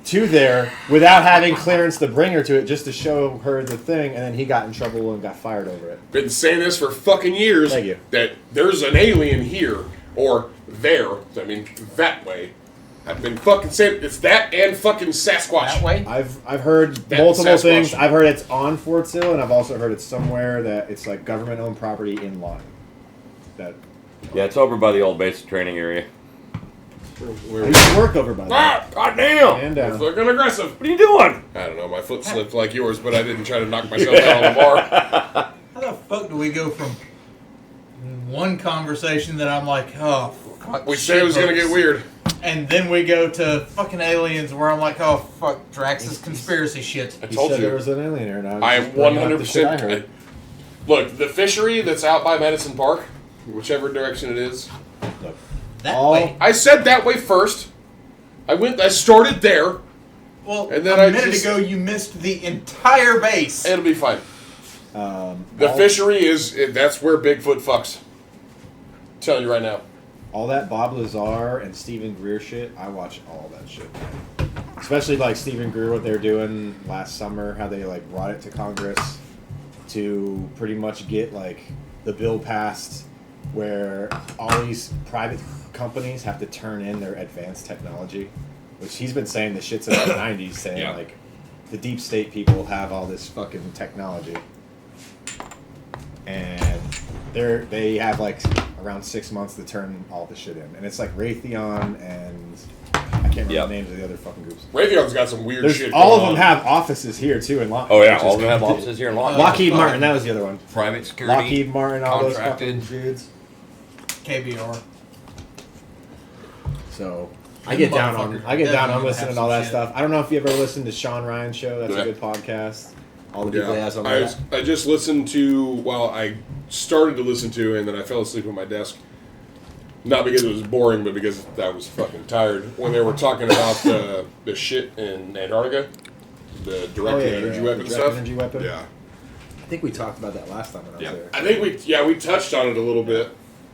to there without having clearance to bring her to it, just to show her the thing, and then he got in trouble and got fired over it. Been saying this for fucking years. Thank you. That there's an alien here, or there, I mean, that way. I've been fucking saying it's that and fucking Sasquatch. That way? I've heard That multiple Sasquatch. things. I've heard it's on Fort Sill, and I've also heard it's somewhere that it's like government-owned property in Lawton. That Yeah, it's over by the old basic training area. Where I used to work over by there. Goddamn! And we're fucking aggressive. What are you doing? I don't know, my foot slipped like yours, but I didn't try to knock myself out on the bar. How the fuck do we go from one conversation that I'm like, oh, fuck, We said it was gonna get weird. and then we go to fucking aliens where I'm like, oh, fuck, Drax's conspiracy shit. I He told said there you. was an alien here, and I was am just bringing up the shit I 100%. heard. Look, the fishery that's out by Medicine Park, whichever direction it is. Look, That all- way. I said that way first. I started there. Well, and then a I minute just- ago you missed the entire base. It'll be fine. The all- fishery that's where Bigfoot fucks. I'm telling you right now. all that Bob Lazar and Stephen Greer shit, I watch all that shit. Especially like Stephen Greer, what they're doing last summer, how they like brought it to Congress to pretty much get like the bill passed where all these private companies have to turn in their advanced technology, which he's been saying the shit since the 90s, saying Yeah. like the deep state people have all this fucking technology. And they have like around 6 months to turn all the shit in. And it's like Raytheon and I can't remember Yep. the names of the other fucking groups. Raytheon's got some weird There's, shit all of going them on. have offices here too in Lawton. Oh yeah, which all is of them have crazy. offices here in Lawton. Lockheed Martin, that was the other one. Private security. Lockheed Martin, all those fucking contracted. dudes. KBR. So I Them get down on motherfuckers I get down on definitely listening have to all some that shit. stuff. I don't know if you ever listened to Sean Ryan's show. That's Yeah. a good podcast. All the people he has on I, there. I just listened to, I started to listen to, and then I fell asleep at my desk. Not because it was boring, but because I was fucking tired. When they were talking about the shit in Antarctica, the direct energy weapon direct stuff. energy weapon. Yeah. I think we talked about that last time when I was there. I think we touched on it a little bit,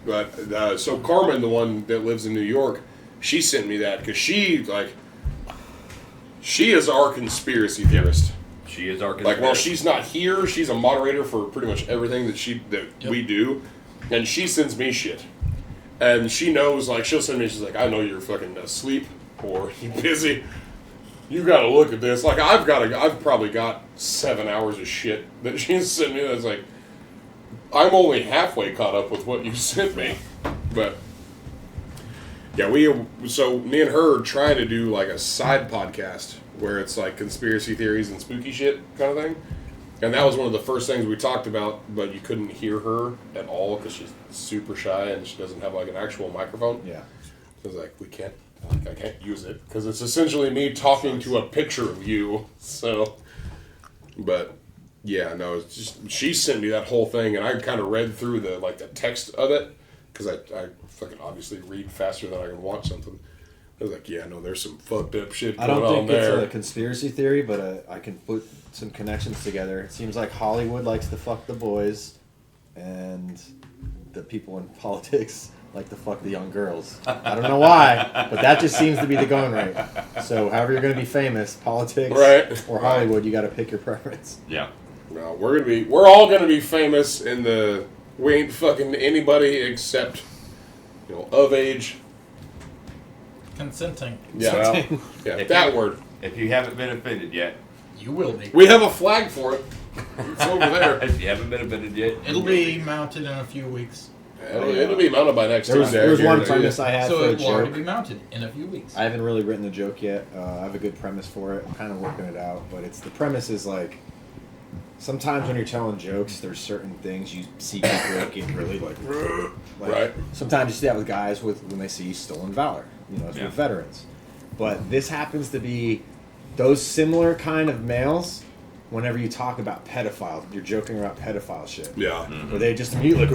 but so Carmen, the one that lives in New York, she sent me that because she is our conspiracy theorist. She is our Like, conspiracy. while she's not here, she's a moderator for pretty much everything that we do, and she sends me shit. And she knows, like, she'll send me, she's like, I know you're fucking asleep or busy. You gotta look at this. Like, I've probably got 7 hours of shit that she's sent me that's like, I'm only halfway caught up with what you sent me. But, yeah, so me and her are trying to do, like, a side podcast where it's, like, conspiracy theories and spooky shit kind of thing. And that was one of the first things we talked about, but you couldn't hear her at all because she's super shy and she doesn't have like an actual microphone. Yeah. I was like, I can't use it because it's essentially me talking to a picture of you. So, but yeah, no, it's just she sent me that whole thing and I kind of read through the text of it because I fucking obviously read faster than I can watch something. I was like, yeah, no, there's some fucked up shit going on there. I don't think it's a conspiracy theory, but I can put some connections together. It seems like Hollywood likes to fuck the boys, and the people in politics like to fuck the young girls. I don't know why, but that just seems to be the going rate. So however you're going to be famous, politics or Hollywood, you got to pick your preference. Yeah. No, we're all gonna be famous in the we ain't fucking anybody except of age. Consenting. Yeah, Well, yeah, that word. If you haven't been offended yet, You will be. We have a flag for it. It's over there. if you haven't been offended yet, It'll be mounted in a few weeks. It'll be mounted by next Tuesday. There was one I guarantee premise you. I had So for a it will already joke. be mounted in a few weeks. I haven't really written the joke yet. I have a good premise for it. I'm kind of working it out, but the premise is like sometimes when you're telling jokes, there's certain things you see people get really like Right. Sometimes you see that with guys when they see stolen valor, it's Yeah. with veterans. But this happens to be those similar kind of males. Whenever you talk about pedophiles, you're joking about pedophile shit. Yeah. Where they just immediately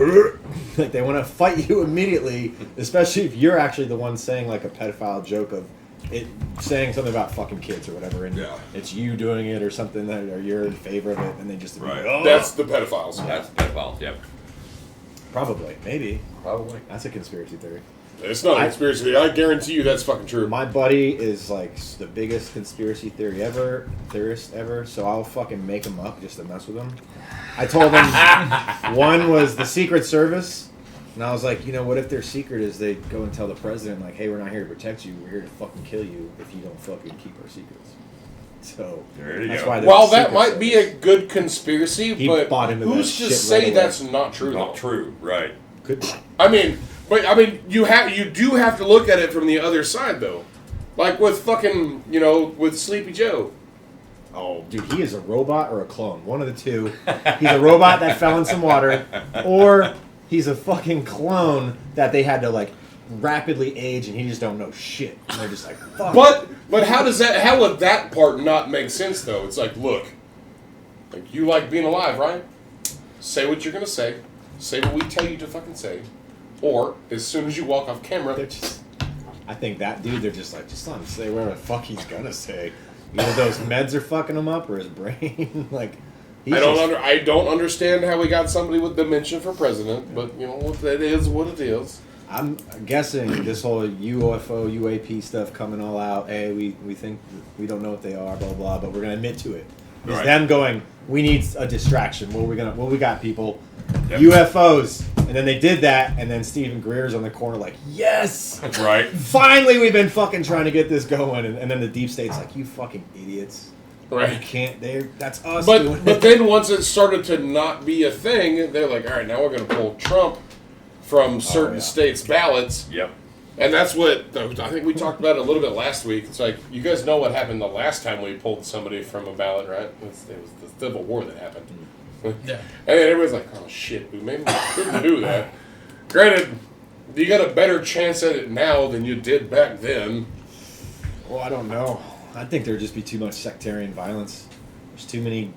like they want to fight you immediately, especially if you're actually the one saying like a pedophile joke of it saying something about fucking kids or whatever, and it's you doing it or something that or you're in favor of it, and they just That's the pedophiles. that's pedophiles. Yep. probably maybe Probably. that's a conspiracy theory. It's not a conspiracy. I guarantee you that's fucking true. My buddy is like the biggest conspiracy theorist ever, so I'll fucking make him up just to mess with him. I told him one was the Secret Service, and I was like, what if their secret is they go and tell the president, like, hey, we're not here to protect you, we're here to fucking kill you if you don't fucking keep our secrets. So There you that's go. why. Well, that might be a good conspiracy, He but bought into who's that to shit say right away. that's not true? Not though? true. Right. Could be. I mean, you do have to look at it from the other side, though. Like with fucking, with Sleepy Joe. Oh, dude, he is a robot or a clone. One of the two. He's a robot that fell in some water, or he's a fucking clone that they had to like rapidly age, and he just don't know shit. And they're just like, fuck. But how would that part not make sense though? It's like, look, like you like being alive, right? Say what you're gonna say. Say what we tell you to fucking say. Or as soon as you walk off camera, They're just, I think that dude, they're just like, just let him say whatever the fuck he's gonna say. Either those meds are fucking him up or his brain. Like, he's I don't understand how we got somebody with dementia for president, but that is what it is. I'm guessing this whole UFO, UAP stuff coming all out. Hey, we think we don't know what they are, blah blah, but we're gonna admit to it. It's Right. them going, we need a distraction. What we got, people? Yep. UFOs. And then they did that, and then Stephen Greer's on the corner like, yes! Right. Finally, we've been fucking trying to get this going. And then the deep state's like, you fucking idiots. Right. You can't, that's us doing But it. then once it started to not be a thing, they're like, all right, now we're going to pull Trump from certain states' ballots. Yep. And that's what, I think we talked about it a little bit last week. It's like, you guys know what happened the last time we pulled somebody from a ballot, right? It was the Civil War that happened. Yeah. And then everybody's like, oh shit, we maybe couldn't do that. Granted, you got a better chance at it now than you did back then. Well, I don't know. I think there'd just be too much sectarian violence. There's too many.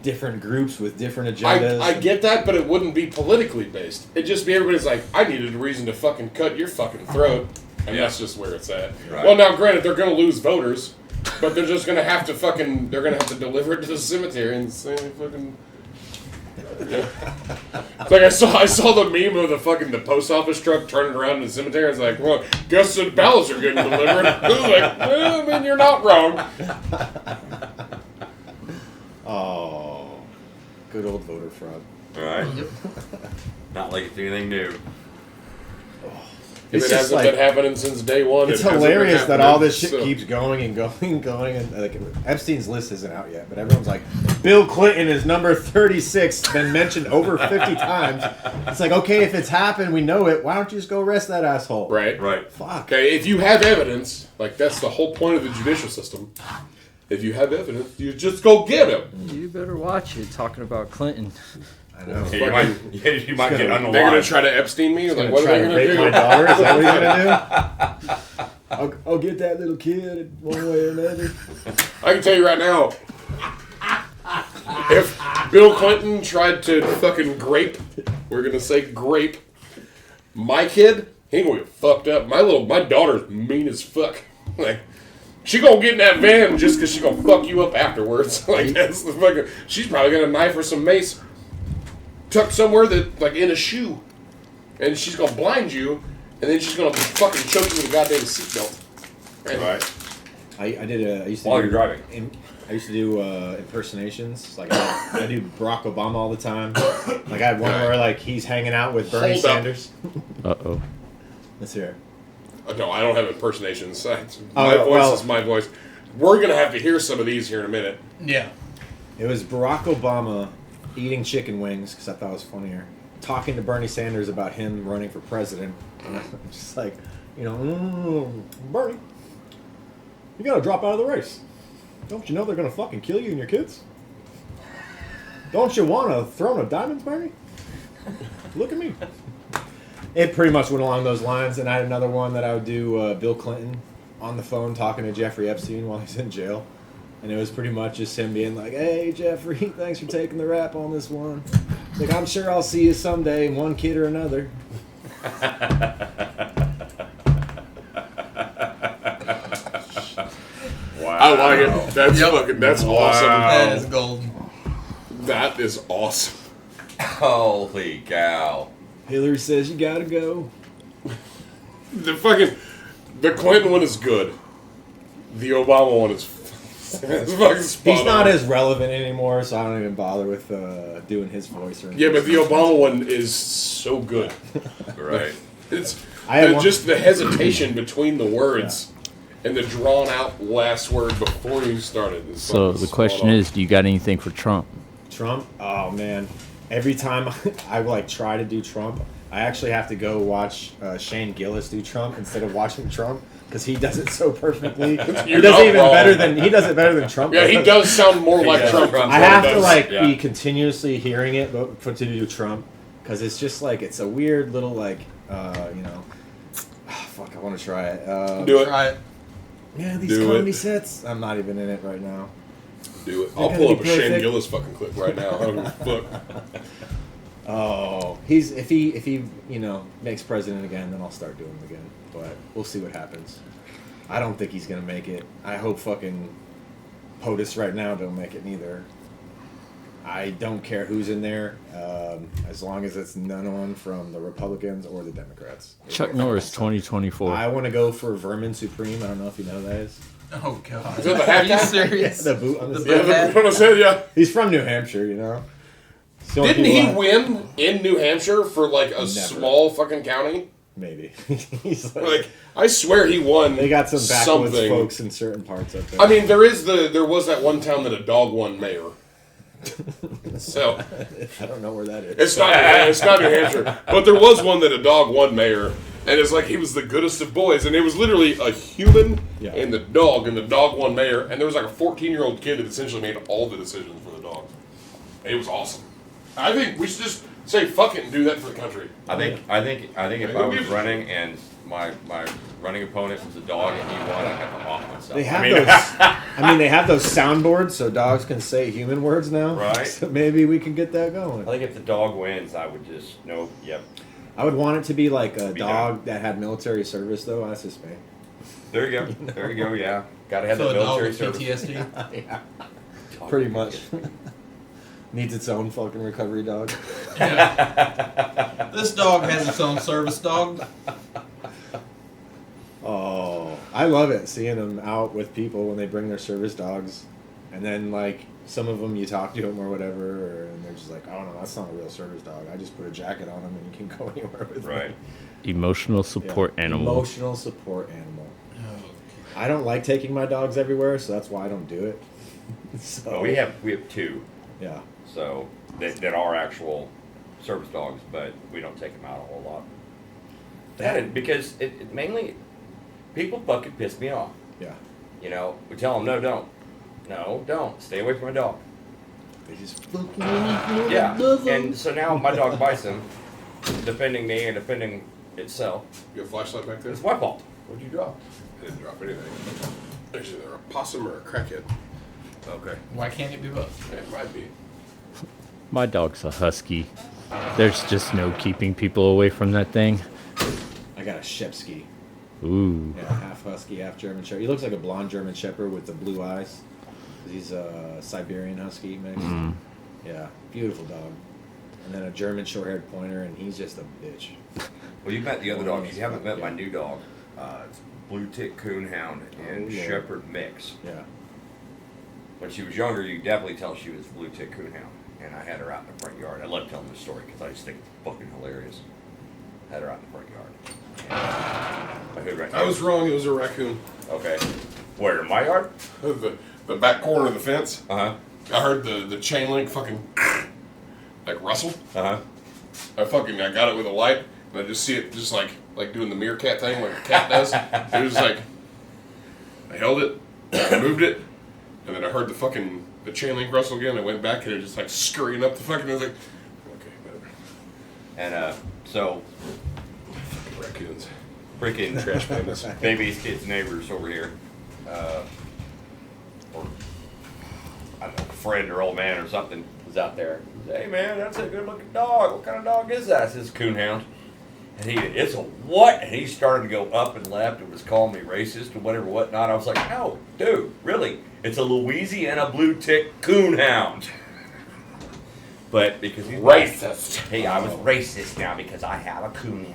different groups with different agendas. I get that, but it wouldn't be politically based. It'd just be everybody's like, I needed a reason to fucking cut your fucking throat. And that's just where it's at. Right. Well, now, granted, they're going to lose voters, but they're just going to have to fucking, they're going to have to deliver it to the cemetery and say fucking... Yeah. It's like I saw the meme of the post office truck turning around in the cemetery. It's like, well, guess the ballots are getting delivered. I was like, well, I mean, you're not wrong. Oh, good old voter fraud. All right. Not like it's anything new. If It's it just hasn't been happening since day one. It's it hasn't been hilarious that happening, all this shit so- keeps going and going and going. And like Epstein's list isn't out yet, but everyone's like, Bill Clinton is number 36, been mentioned over 50 times. It's like, okay, if it's happened, we know it. Why don't you just go arrest that asshole? Right. Right. Fuck. Okay, if you have evidence, like that's the whole point of the judicial system. If you have evidence, you just go get him. You better watch it. Talking about Clinton. I know. Yeah, you might get unalive. They're gonna try to Epstein me. Like, what are Try they to gonna rape my do? daughter? Is that what he's gonna do? I'll get that little kid one way or another. I can tell you right now. If Bill Clinton tried to fucking grape, we're gonna say grape, my kid, he ain't gonna get fucked up. My daughter's mean as fuck. Like, she gonna get in that van just because she gonna fuck you up afterwards. Like, that's the fucking. She's probably got a knife or some mace tucked somewhere that, like, in a shoe, and she's gonna blind you, and then she's gonna fucking choke you with a goddamn seatbelt. And Right. I used to While do, you're driving. I used to do impersonations. Like I do Barack Obama all the time. Like I had one where like he's hanging out with Bernie Hold up. Sanders. Uh-oh. Let's hear it. No, I don't have impersonations. My Oh, voice well- is my voice. We're gonna have to hear some of these here in a minute. Yeah. It was Barack Obama eating chicken wings because I thought it was funnier. Talking to Bernie Sanders about him running for president. And I'm just like, Bernie, you gotta drop out of the race. Don't you know they're gonna fucking kill you and your kids? Don't you want a throne of diamonds, Bernie? Look at me. It pretty much went along those lines, and I had another one that I would do Bill Clinton on the phone talking to Jeffrey Epstein while he's in jail. And it was pretty much just him being like, hey, Jeffrey, thanks for taking the rap on this one. Like, I'm sure I'll see you someday, one kid or another. Wow. I like it. That's fucking. That's awesome. That is golden. That is awesome. Holy cow. Hillary says you gotta go. The Clinton one is good. The Obama one is it's fucking spot He's not on. as relevant anymore, so I don't even bother with doing his voice or anything. Yeah, but the Obama one is so good. Right. It's I had one- just the hesitation between the words and the drawn out last word before you started. Is So fucking the spot question on. is, do you got anything for Trump? Trump? Oh, man. Every time I like try to do Trump, I actually have to go watch Shane Gillis do Trump instead of watching Trump because he does it so perfectly. He You're does not it even wrong. better than Trump. Yeah, he does sound more like does. Trump. Trump I than have he to does. like Yeah. be continuously hearing it, but to do Trump because it's just like it's a weird little like fuck. I want to try it. Do it. Try it. Yeah, these Do comedy it. sets. I'm not even in it right now. Do it. They're I'll gonna pull be up a Shane perfect. Gillis fucking clip right now. I don't give a fuck. Oh, if he makes president again, then I'll start doing it again. But we'll see what happens. I don't think he's gonna make it. I hope fucking POTUS right now don't make it neither. I don't care who's in there, as long as it's none one from the Republicans or the Democrats. Chuck Norris, 2024. I want to go for Vermin Supreme. I don't know if you know that is. Oh god. Is that the Are you halftime? serious? The boot on the The Yeah, boot side. that's what I said, yeah. He's from New Hampshire, you know. It's the only Didn't people he I- win in New Hampshire for like a small fucking county? Maybe. He's Like, I swear he won. they got some backwoods something. folks in certain parts up there. I mean, there was that one town that a dog won mayor. So I don't know where that is. it's not New Hampshire, but there was one that a dog won mayor, and it's like he was the goodest of boys, and it was literally a human Yeah. and the dog won mayor, and there was like a 14-year-old kid that essentially made all the decisions for the dog. It was awesome. I think we should just say fuck it and do that for the country. I think if I was running and my running opponent was a dog and he won, I got to off myself. They have those. They have those soundboards so dogs can say human words now. Right. So maybe we can get that going. I think if the dog wins, I would just yep. I would want it to be like a Be dog done. that had military service, though. That's just me. There you go. There you go. Yeah, gotta have So that a dog military with service. PTSD. Yeah. Pretty much. Needs its own fucking recovery dog. Yeah. This dog has its own service dog. Oh, I love it seeing them out with people when they bring their service dogs, and then like some of them you talk to them or whatever, and they're just like, "Oh no, that's not a real service dog. I just put a jacket on them and you can go anywhere with me." Right. Emotional support animal. Emotional support animal. I don't like taking my dogs everywhere, so that's why I don't do it. So Well, we have 2, yeah. so that are actual service dogs, but we don't take them out a whole lot. Because it mainly people fucking piss me off. Yeah. You know, we tell them no, don't stay away from my dog. They just fucking Yeah, and so now my dog bites him, defending me and defending itself. You have a flashlight back there? It's my fault. What'd you drop? I didn't drop anything. Actually, they're a possum or a crackhead. Okay. Why can't it be both? It might be. My dog's a husky. There's just no keeping people away from that thing. I got a Shepsky. Ooh. Yeah, half husky, half German Shepherd. He looks like a blonde German Shepherd with the blue eyes. He's a Siberian Husky mix. Mm. Yeah, beautiful dog. And then a German short-haired pointer, and he's just a bitch. Well, you've met the other dogs. You haven't met my Yeah. new dog. It's Blue Tick Coonhound and Oh, yeah. Shepherd mix. Yeah. When she was younger, you definitely tell she was Blue Tick Coonhound. And I had her out in the front yard. I love telling this story because I just think it's fucking hilarious. Had her out in the front yard. And my hood right I there. was wrong. It was a raccoon. Okay. Where, in my yard? The back corner of the fence. Uh-huh. I heard the chain link fucking like rustle. Uh-huh. I got it with a light, and I just see it just like doing the meerkat thing like a cat does. It was just like I held it, I moved it, and then I heard the chain link rustle again. I went back and it just like scurrying up the fucking. I was like, okay, better. And, so, Raccoons. freaking Trash pandas. baby's kids' neighbors over here, or I don't know, friend or old man or something was out there. He said, hey man, that's a good looking dog. What kind of dog is that? I says Coonhound. And it's a what? And he started to go up and left and was calling me racist and whatever, whatnot. I was like, no, dude, really? It's a Louisiana Blue Tick Coonhound. But because he's Racist. Hey, I was racist now because I have a Coonhound.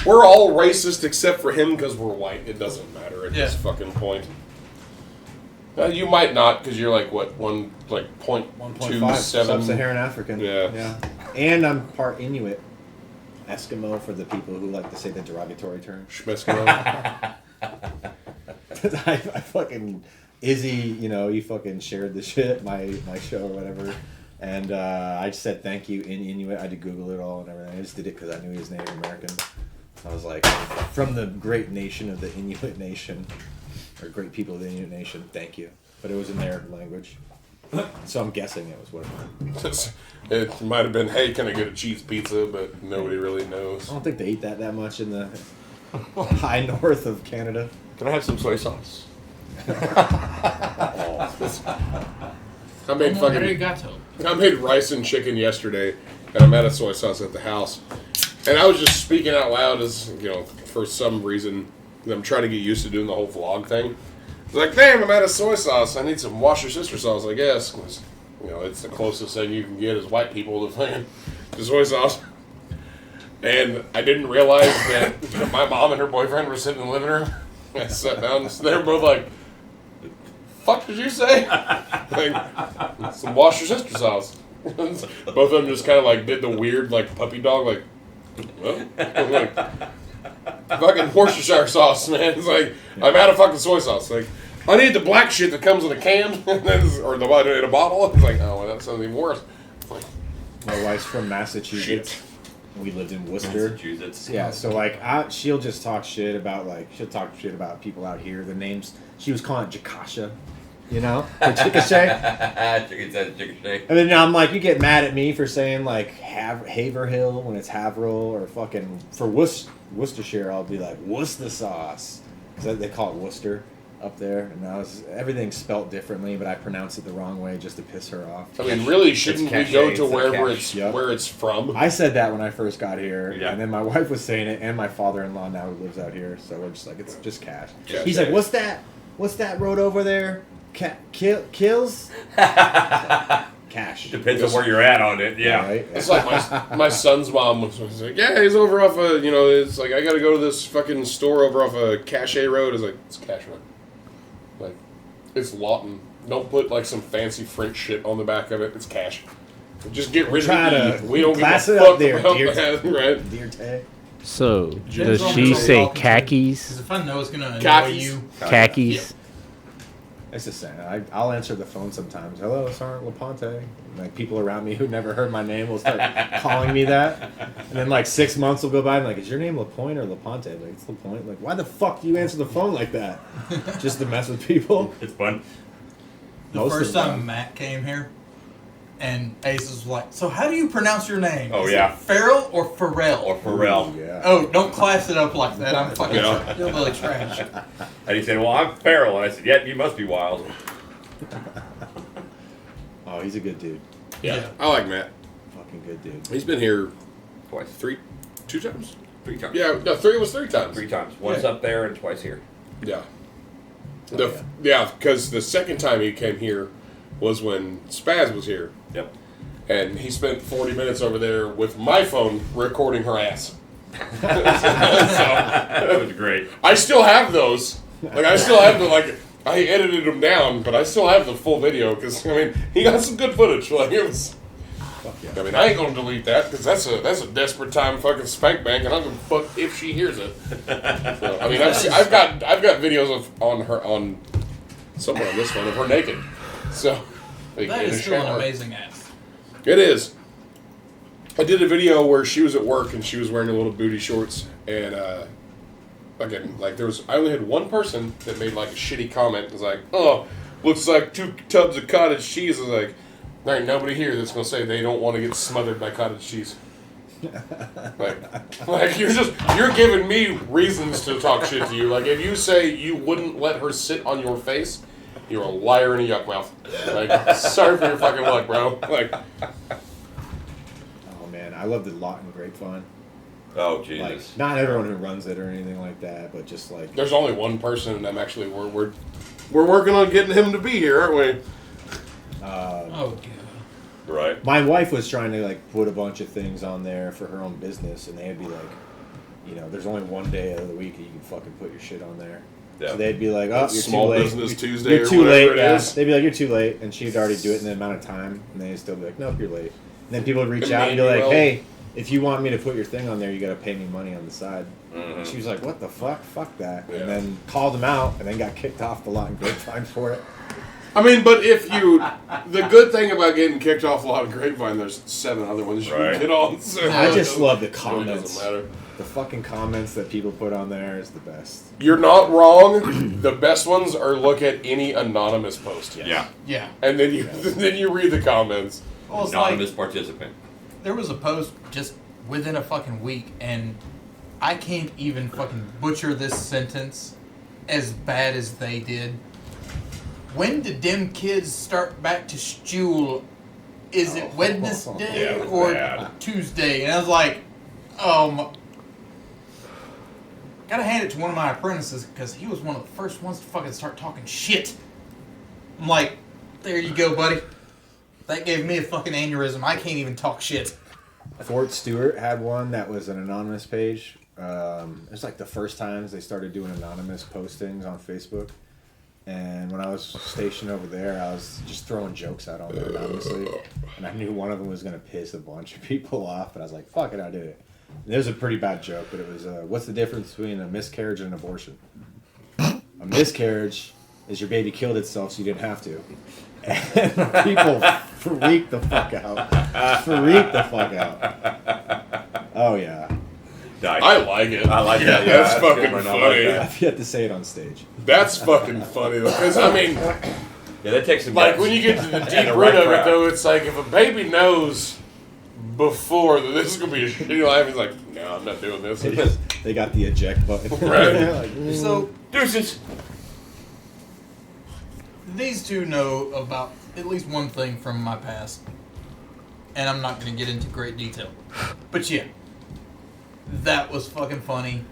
We're all racist except for him because we're white. It doesn't matter at this fucking point. You might not because you're like what 1.5 1.27 sub-Saharan African. Yeah. Yeah. And I'm part Inuit. Eskimo for the people who like to say the derogatory term. Schmeskimo. I fucking Izzy, he fucking shared the shit, my show or whatever, and I just said thank you in Inuit. I had to Google it all and everything. I just did it because I knew he was Native American. I was like, from the great nation of the Inuit Nation, or great people of the Inuit Nation, thank you. But it was in their language, so I'm guessing it was what it meant. It might have been, hey, can I get a cheese pizza? But nobody really knows. I don't think they eat that much in the high north of Canada. Can I have some soy sauce? I made Arigato. I made rice and chicken yesterday, and I'm out of soy sauce at the house. And I was just speaking out loud as, for some reason, I'm trying to get used to doing the whole vlog thing. It's like, damn, I'm out of soy sauce. I need some wash your sister sauce, I guess. 'Cause, it's the closest thing you can get as white people to soy sauce. And I didn't realize that my mom and her boyfriend were sitting in the living room. I sat down, and they were both like, fuck did you say? Like, some wash your sister sauce. Both of them just kind of like did the weird like puppy dog like, what? Like, fucking Worcestershire sauce, man. It's like, I'm out of fucking soy sauce. Like, I need the black shit that comes in a can or in a bottle. It's like, oh, well, that sounds even worse. Like, My wife's from Massachusetts. shit. We lived in Worcester. Massachusetts. Yeah, so she'll just talk shit about people out here. The names, she was calling it Jakasha. you know, for Chickasha. Chicken says Chickasha. And then I'm like, you get mad at me for saying like Haverhill when it's Haverhill, or fucking for Worcestershire, I'll be like Worcester sauce, because they call it Worcester up there, and everything's spelt differently, but I pronounce it the wrong way just to piss her off. I mean, really, shouldn't we go to wherever Yep. where it's from? I said that when I first got here, Yeah. and then my wife was saying it, and my father-in-law now who lives out here, so we're just like, it's just cash. Yeah, He's like, what's that road over there? Kills? Cash. Depends on where you're at on it. Yeah. Right? It's like my son's mom was like, yeah, he's over off it's like, I gotta go to this fucking store over off Cachet Road. It's like, it's Cash Road. Like, it's Lawton. Don't put like some fancy French shit on the back of it. It's Cash. Just get rid Try of to the E. We don't give a class it fuck up there, about dear. that, right? Dear Tay. So, Depends does on she what say you're talking to. khakis? Because if I know it's gonna annoy Khakis. you, Khakis? It's just saying. I'll answer the phone sometimes. Hello, Sergeant Lapointe. Like, people around me who never heard my name will start calling me that. And then like 6 months will go by and like, is your name Lapointe or Laponte? Like, it's Lapointe. Like, why the fuck do you answer the phone like that? Just to mess with people. It's fun. the Most first of them. time Matt came here, and Ace was like, "So how do you pronounce your name? Oh, Is yeah. it Farrell or Pharrell?" Or Pharrell. Yeah. Oh, don't class it up like that. I'm fucking Yeah. really trash. And he said, well, I'm Farrell. And I said, yeah, you must be wild. Oh, he's a good dude. Yeah. I like Matt. Fucking good dude. He's been here Twice. two times? 3 times. Yeah, no, three was 3 times. 3 times. Once Yeah. up there and twice here. Yeah. Oh, Yeah, because the second time he came here was when Spaz was here. Yep. And he spent 40 minutes over there with my phone recording her ass. That was great. I still have those. Like, I still have the, like, I edited them down, but I still have the full video because, I mean, he got some good footage. Like, it was. Fuck yeah. I mean, I ain't gonna delete that because that's a desperate time fucking spank bank, and I don't give a fuck if she hears it. So, I mean, I've got videos on somewhere on this phone of her naked. So like, That in is a still an shower. amazing ass. It is. I did a video where she was at work and she was wearing a little booty shorts, and again, like I only had one person that made like a shitty comment. It was like, "Oh, looks like 2 tubs of cottage cheese." I was like, there ain't nobody here that's gonna say they don't want to get smothered by cottage cheese. like you're giving me reasons to talk shit to you. Like, if you say you wouldn't let her sit on your face, you're a liar and a yuck mouth. Like, sorry for your fucking luck, bro. Like, Oh man, I love the Lawton Grapevine. Oh, Like, Jesus. not everyone who runs it or anything like that, but just like, there's only one person, and I'm actually we're working on getting him to be here, aren't we? Oh god. Right. my wife was trying to like put a bunch of things on there for her own business, and they'd be like, you know, there's only one day of the week that you can fucking put your shit on there. Yeah. So they'd be like, "Oh, you're Small too late. Business Tuesday You're or too whatever late." it Yeah. is. They'd be like, "You're too late," and she'd already do it in the amount of time, and they'd still be like, "Nope, you're late." And then people would reach out and be like, Emmanuel. "Hey, if you want me to put your thing on there, you got to pay me money on the side." Mhm. And she was like, "What the fuck? Fuck that!" Yeah. And then called them out, and then got kicked off the Lawton Grapevine for it. I mean, but the good thing about getting kicked off a lot of Grapevine, there's 7 other ones you Right. can get on. So I just love the it really comments. doesn't matter. The fucking comments that people put on there is the best. You're not wrong. The best ones are look at any anonymous post. Yeah. Yeah. And then you then you read the comments. Well, it's Anonymous like participant. there was a post just within a fucking week, and I can't even fucking butcher this sentence as bad as they did. When did them kids start back to school? Is it Wednesday Yeah, it was or bad. Tuesday? And I was like, gotta hand it to one of my apprentices because he was one of the first ones to fucking start talking shit. I'm like, there you go, buddy. That gave me a fucking aneurysm. I can't even talk shit. Fort Stewart had one that was an anonymous page. It was like the first times they started doing anonymous postings on Facebook. And when I was stationed over there, I was just throwing jokes out on there anonymously. And I knew one of them was going to piss a bunch of people off, but I was like, fuck it, I did it. And it was a pretty bad joke, but it was, what's the difference between a miscarriage and an abortion? A miscarriage is your baby killed itself so you didn't have to. And people freaked the fuck out. Freaked the fuck out. Oh, yeah. Nice. I like it. I like that, yeah, That's that's fucking good one. I like funny. that. I've yet to say it on stage. That's fucking funny though, because I mean, Yeah, that takes some Like guts. when you get to the And deep the root right of it, crowd. though, it's like if a baby knows before that this is gonna be a shitty life, he's like, no, I'm not doing this. They got the eject button. Right. Like, So Deuces. these two know about at least one thing from my past, and I'm not going to get into great detail. But yeah, that was fucking funny,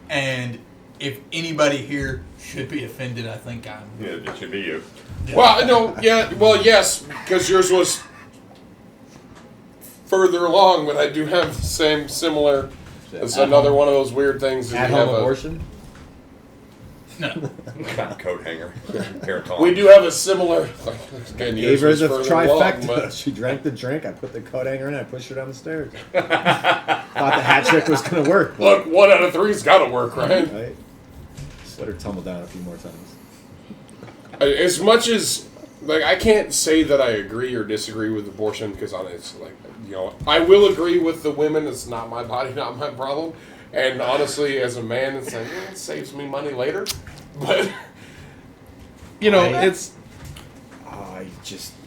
and if anybody here should be offended, I think I'm. Yeah, it should be you. Well, no, yeah, well, yes, because yours was further along, but I do have the same similar. It's another one of those weird things. That we At-home have abortion? No. Coat hanger. Hair tall. We do have a similar. Again, Gave yours her was the further trifecta. along, but She drank the drink. I put the coat hanger in. I pushed her down the stairs. Thought the hat trick was gonna work. look, 1 out of 3's got to work, right? Right? Just let her tumble down a few more times. As much as like I can't say that I agree or disagree with abortion because it's like I will agree with the women. It's not my body, not my problem. And honestly, as a man, it's like it saves me money later. But it's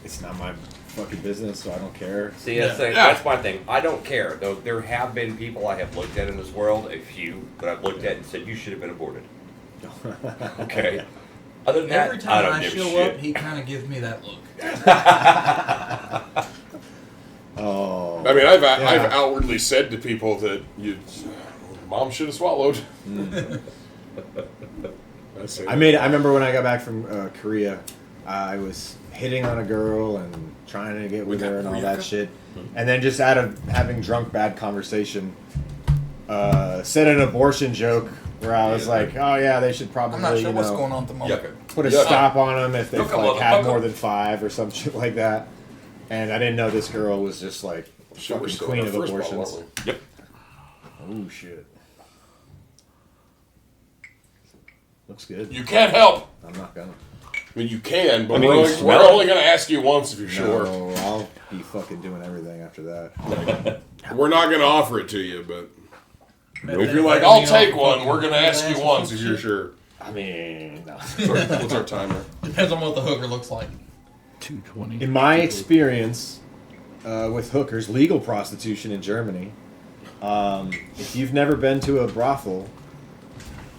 It's not my fucking business, so I don't care. See, that's my thing. I don't care. Though there have been people I have looked at in this world, a few, that I've looked at and said, you should have been aborted. Okay. Other than that, Every I time don't I give a show shit. up, he kind of gives me that look. Oh. I mean, I've Yeah. outwardly said to people that mom should have swallowed. I remember when I got back from Korea, I was hitting on a girl and trying to get with her and all that shit, and then just out of having drunk bad conversation, said an abortion joke where I was like, "Oh yeah, they should probably I'm not sure what's going on at the moment. put a Yeah. stop on them if they've Look, like had motherfucker. more than 5 or some shit like that." And I didn't know this girl was just like Shit, we're fucking still queen in of our first abortions. ball, aren't we? Yep. Oh shit. Looks good. You can't help. I'm not gonna. I mean, you can, but I mean, we're you only, smell we're it. only going to ask you once if you're sure. No, I'll be fucking doing everything after that. We're not going to offer it to you, but Maybe if you're like, they I'll me take off one, fucking- we're going to ask you some once if shit. you're sure. I mean, no. What's our timer? Depends on what the hooker looks like. 220. In my experience with hookers, legal prostitution in Germany, if you've never been to a brothel,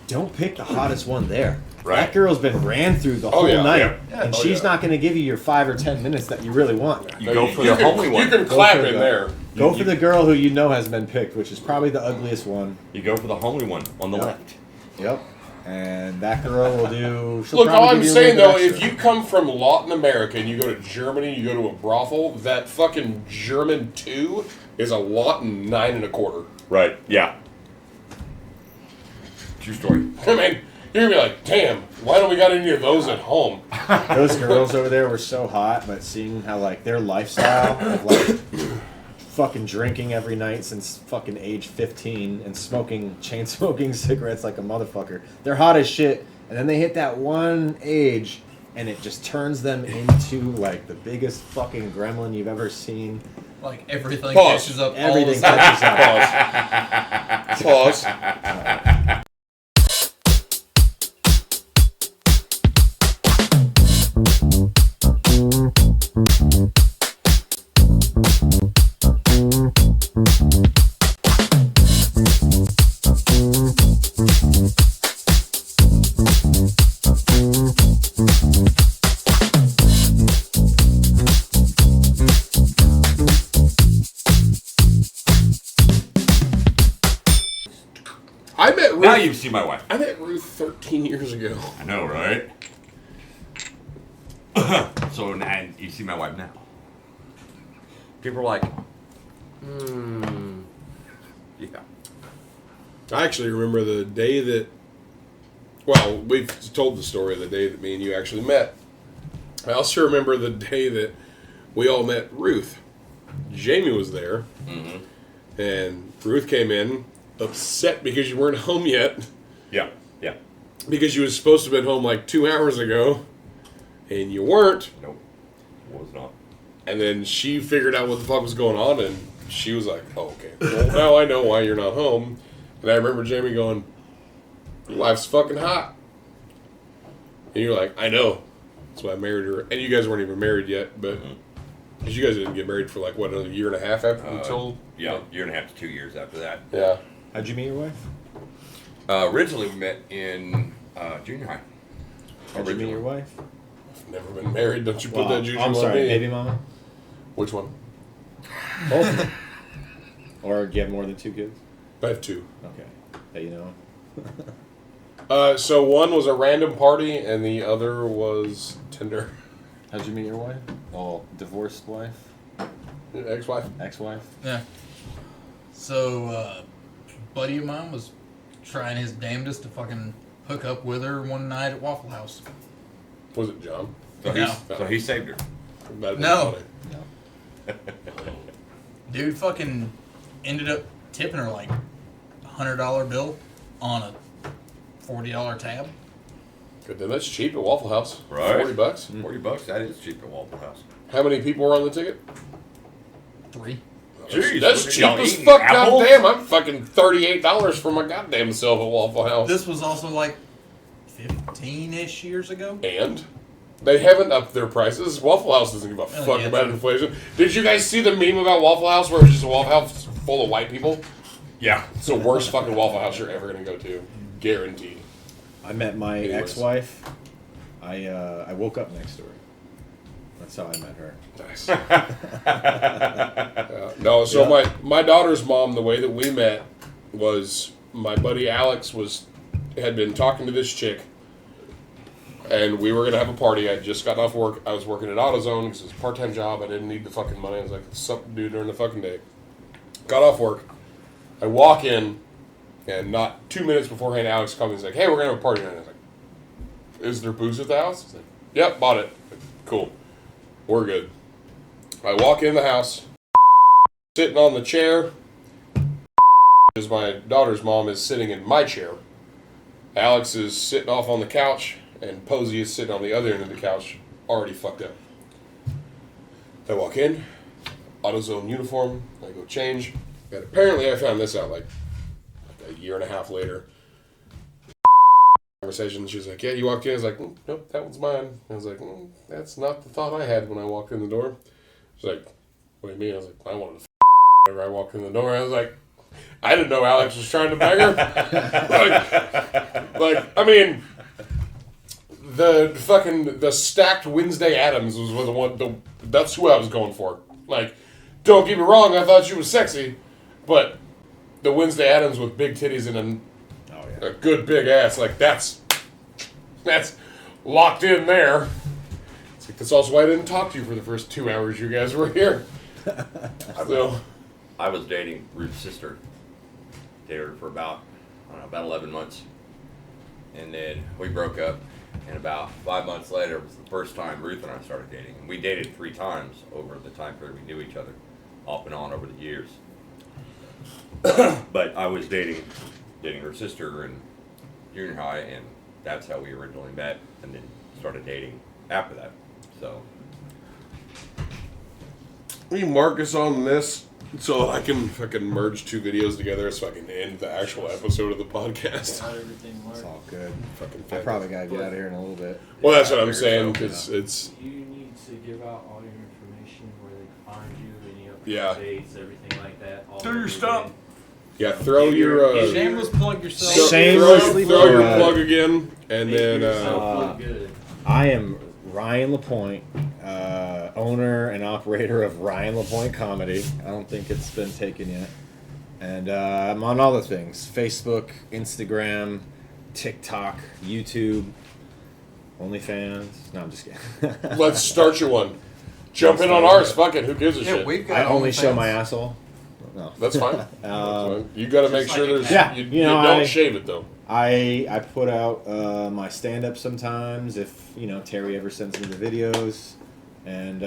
don't pick the hottest one there. Right. That girl's been ran through the Oh, whole yeah, night, yeah. and Oh, she's yeah. not going to give you your 5 or 10 minutes that you really want. You go for the can, homely one. You can Go clap for in the- there. Go for the girl who you know has been picked, which is probably the ugliest one. You go for the homely one on the Yep. left. Yep. And that girl will do. She'll Look, all probably I'm give you a saying, little though, bit if extra. you come from Latin America and you go to Germany, you go to a brothel, that fucking German 2 is a Latin 9 1/4. Right. Yeah. True story. I mean, you're going to be like, damn, why don't we got any of those at home? Those girls over there were so hot, but seeing how like their lifestyle of like fucking drinking every night since fucking age 15 and chain smoking cigarettes like a motherfucker. They're hot as shit, and then they hit that one age and it just turns them into like the biggest fucking gremlin you've ever seen. Like everything Pause. catches up. Everything all the catches up. Pause. I met Ruth. Now you've seen my wife. I met Ruth 13 years ago. I know, right? So now you see my wife now. People are like, yeah. I actually remember the day that, well, we've told the story of the day that me and you actually met. I also remember the day that we all met Ruth. Jamie was there, and Ruth came in upset because you weren't home yet, Yeah. Yeah. because you was supposed to have been home like 2 hours ago, and you weren't. Nope. Was not. And then she figured out what the fuck was going on, and she was like, oh, okay, well, now I know why you're not home. And I remember Jamie going, your wife's fucking hot. And you're like, I know. That's why I married her. And you guys weren't even married yet, but because you guys didn't get married for like, what, another year and a half after until? Yeah, year and a half to 2 years after that. Yeah. How'd you meet your wife? Originally, we met in junior high. How'd you meet your wife? I've never been married. Don't you put that juju I'm on sorry, me. baby mama? Which one? Both of them. Or do you have more than 2 kids? I have 2. Okay. That you know. So one was a random party, and the other was Tinder. How'd you meet your wife? Oh, divorced wife? Ex-wife. Ex-wife? Yeah. So, buddy of mine was trying his damnedest to fucking hook up with her one night at Waffle House. Was it John? So, No. he saved her. That'd been No. funny. Dude fucking ended up tipping her like $100 bill on a $40 tab. Good, then that's cheap at Waffle House. Right. $40. $40, that is cheap at Waffle House. How many people were on the ticket? 3. Jeez, That's what, cheap y'all as eating fuck. apples? Goddamn, I'm fucking $38 for my goddamn self at Waffle House. This was also like 15-ish years ago. And they haven't upped their prices. Waffle House doesn't give a fuck yeah, about true. inflation. Did you guys see the meme about Waffle House where it's just a Waffle House full of white people? Yeah. It's the worst fucking Waffle House you're ever gonna go to, guaranteed. I met my Anyways. ex-wife. I woke up next to her. That's how I met her. Nice. No, so Yeah. my daughter's mom, the way that we met was my buddy Alex had been talking to this chick, and we were gonna have a party. I just gotten off work. I was working at AutoZone because it's a part-time job. I didn't need the fucking money. I was like, something to do during the fucking day. Got off work. I walk in, and not 2 minutes beforehand, Alex comes and he's like, "Hey, we're gonna have a party tonight." I was like, "Is there booze at the house?" He's like, "Yep, bought it." Like, cool. We're good. I walk in the house, sitting on the chair, as my daughter's mom is sitting in my chair. Alex is sitting off on the couch, and Posey is sitting on the other end of the couch, already fucked up. I walk in, AutoZone uniform, I go change, and apparently I found this out like a year and a half later. Conversation, she was like, "Yeah, you walked in." I was like, "Nope, that one's mine." I was like, "That's not the thought I had when I walked in the door." She's like, "What do you mean?" I was like, "I wanted to whenever I walked in the door." I was like, I didn't know Alex was trying to bang her. I mean, the stacked Wednesday Addams was the one. That's who I was going for. Like, don't get me wrong, I thought she was sexy, but the Wednesday Addams with big titties and a good big ass, like that's locked in there. It's like, that's also why I didn't talk to you for the first 2 hours you guys were here. So, I was dating Ruth's sister. Dated her for about 11 months. And then we broke up. And about 5 months later was the first time Ruth and I started dating. And we dated 3 times over the time period we knew each other, off and on over the years. But I was dating her sister in junior high, and that's how we originally met, and then started dating after that. So, will you mark us on this so I can fucking merge 2 videos together so I can end the actual episode of the podcast? Not everything works. It's all good. Fucking I probably gotta get out of here in a little bit. Well, that's what I'm saying, because it's... You need to give out all your information, where they can find you, any Yeah. dates, everything like that. All Do your stuff. Yeah, throw your... Shameless plug yourself. Shamelessly throw your plug. plug again, and Make then... yourself look good. I am Ryan Lapoint, owner and operator of Ryan Lapoint Comedy. I don't think it's been taken yet. And I'm on all the things. Facebook, Instagram, TikTok, YouTube, OnlyFans. No, I'm just kidding. let's start your one. Jump in on ours. Fuck it. Who gives a Yeah, shit? we've got I only show OnlyFans. my asshole. No. That's fine. That's fine. You got to make sure there's... Yeah, you you know, don't I- shave it, though. I put out my stand-up sometimes if, Terry ever sends me the videos. And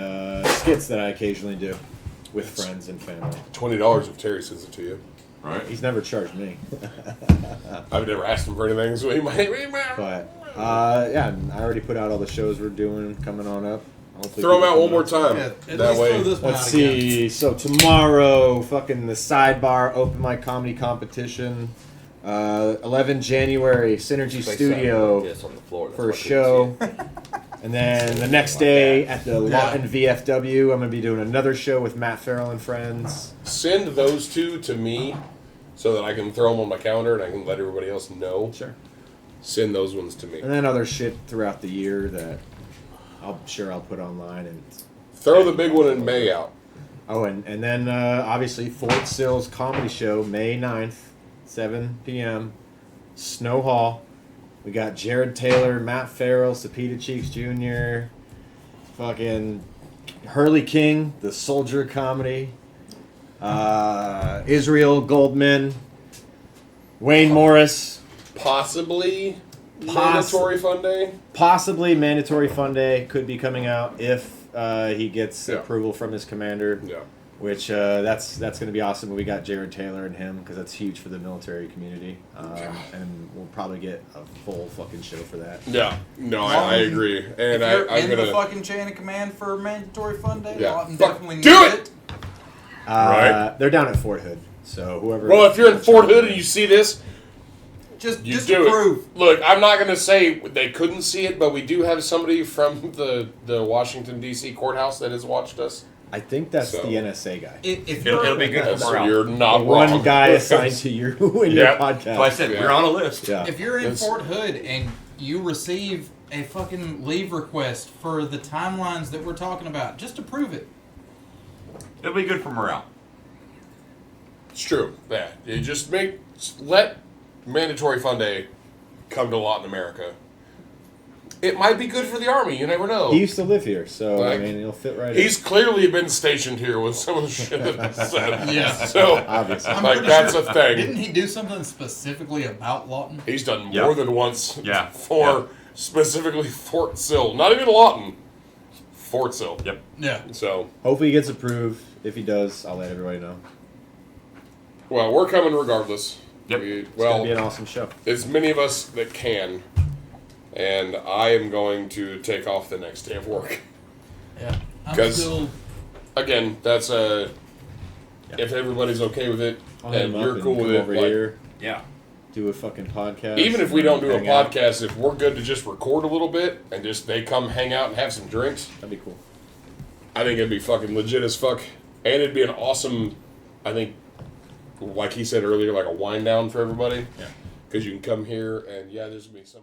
skits that I occasionally do with friends and family. $20 if Terry sends it to you. right? He's never charged me. I've never asked him for anything, so he might... But, yeah, I already put out all the shows we're doing coming on up. Hopefully Throw them people out one come more out. time. Yeah, at that least way... throw this one Let's out again. see. So tomorrow, fucking the Sidebar Open Mic Comedy Competition. 11 January, Synergy Studio Yes, on the floor. That's for a why people show. see it. And then the next day at the Lapoint VFW, I'm going to be doing another show with Matt Farrell and friends. Send those two to me so that I can throw them on my calendar and I can let everybody else know. Sure. Send those ones to me. And then other shit throughout the year that I'll put online. And Throw the big one in May out. oh, and then obviously Fort Sill's comedy show, May 9th, 7 p.m. Snow Hall. We got Jared Taylor, Matt Farrell, Sapita Cheeks Jr., fucking Hurley King, the Soldier comedy, Israel Goldman, Wayne Morris. Possibly mandatory fun day. Possibly mandatory fun day could be coming out if he gets Yeah. approval from his commander. Yeah. Which that's going to be awesome. We got Jared Taylor and him because that's huge for the military community, and we'll probably get a full fucking show for that. Yeah. No, I agree. And If you're I'm in gonna the fucking chain of command for mandatory fun day, Yeah. Lawton Fuck, definitely do needs it! Right. They're down at Fort Hood, so whoever. Well, if you're in Fort Hood and you see this, Just do approve. it. Look, I'm not gonna say they couldn't see it, but we do have somebody from the Washington D.C. courthouse that has watched us. I think that's So- the NSA guy. If It'll you're, be good for So morale. you're not The wrong. one guy assigned to you in your podcast. So I said, we're on a list. Yeah. if you're in It's- Fort Hood and you receive a fucking leave request for the timelines that we're talking about, just approve it. It'll be good for morale. It's true. Yeah, you just let mandatory fun day come to Latin America. It might be good for the Army. You never know. He used to live here, so Like, I mean, he'll fit right He's clearly been stationed here with some of the shit that he said. Yeah. So, in. Obviously. I'm like, pretty that's sure, a thing. Didn't he do something specifically about Lawton? He's done Yeah. more than once Yeah. for Yeah. specifically Fort Sill. Not even Lawton. Fort Sill. Yep. Yeah. So, Hopefully he gets approved. If he does, I'll let everybody know. well, we're coming regardless. Yep. We, It's gonna be an well, awesome show. as many of us that can. And I am going to take off the next day of work. Yeah. I'm 'Cause- still. Again, that's if everybody's okay with it I'll hit and him up you're and cool with come it, over like, here, Yeah. do a fucking podcast. even if we don't do a hang out. podcast, if we're good to just record a little bit and just they come hang out and have some drinks, That'd be cool. I think it'd be fucking legit as fuck. And it'd be an awesome, I think, like he said earlier, like a wind down for everybody. Yeah. Because you can come here and, yeah, there's going to be some...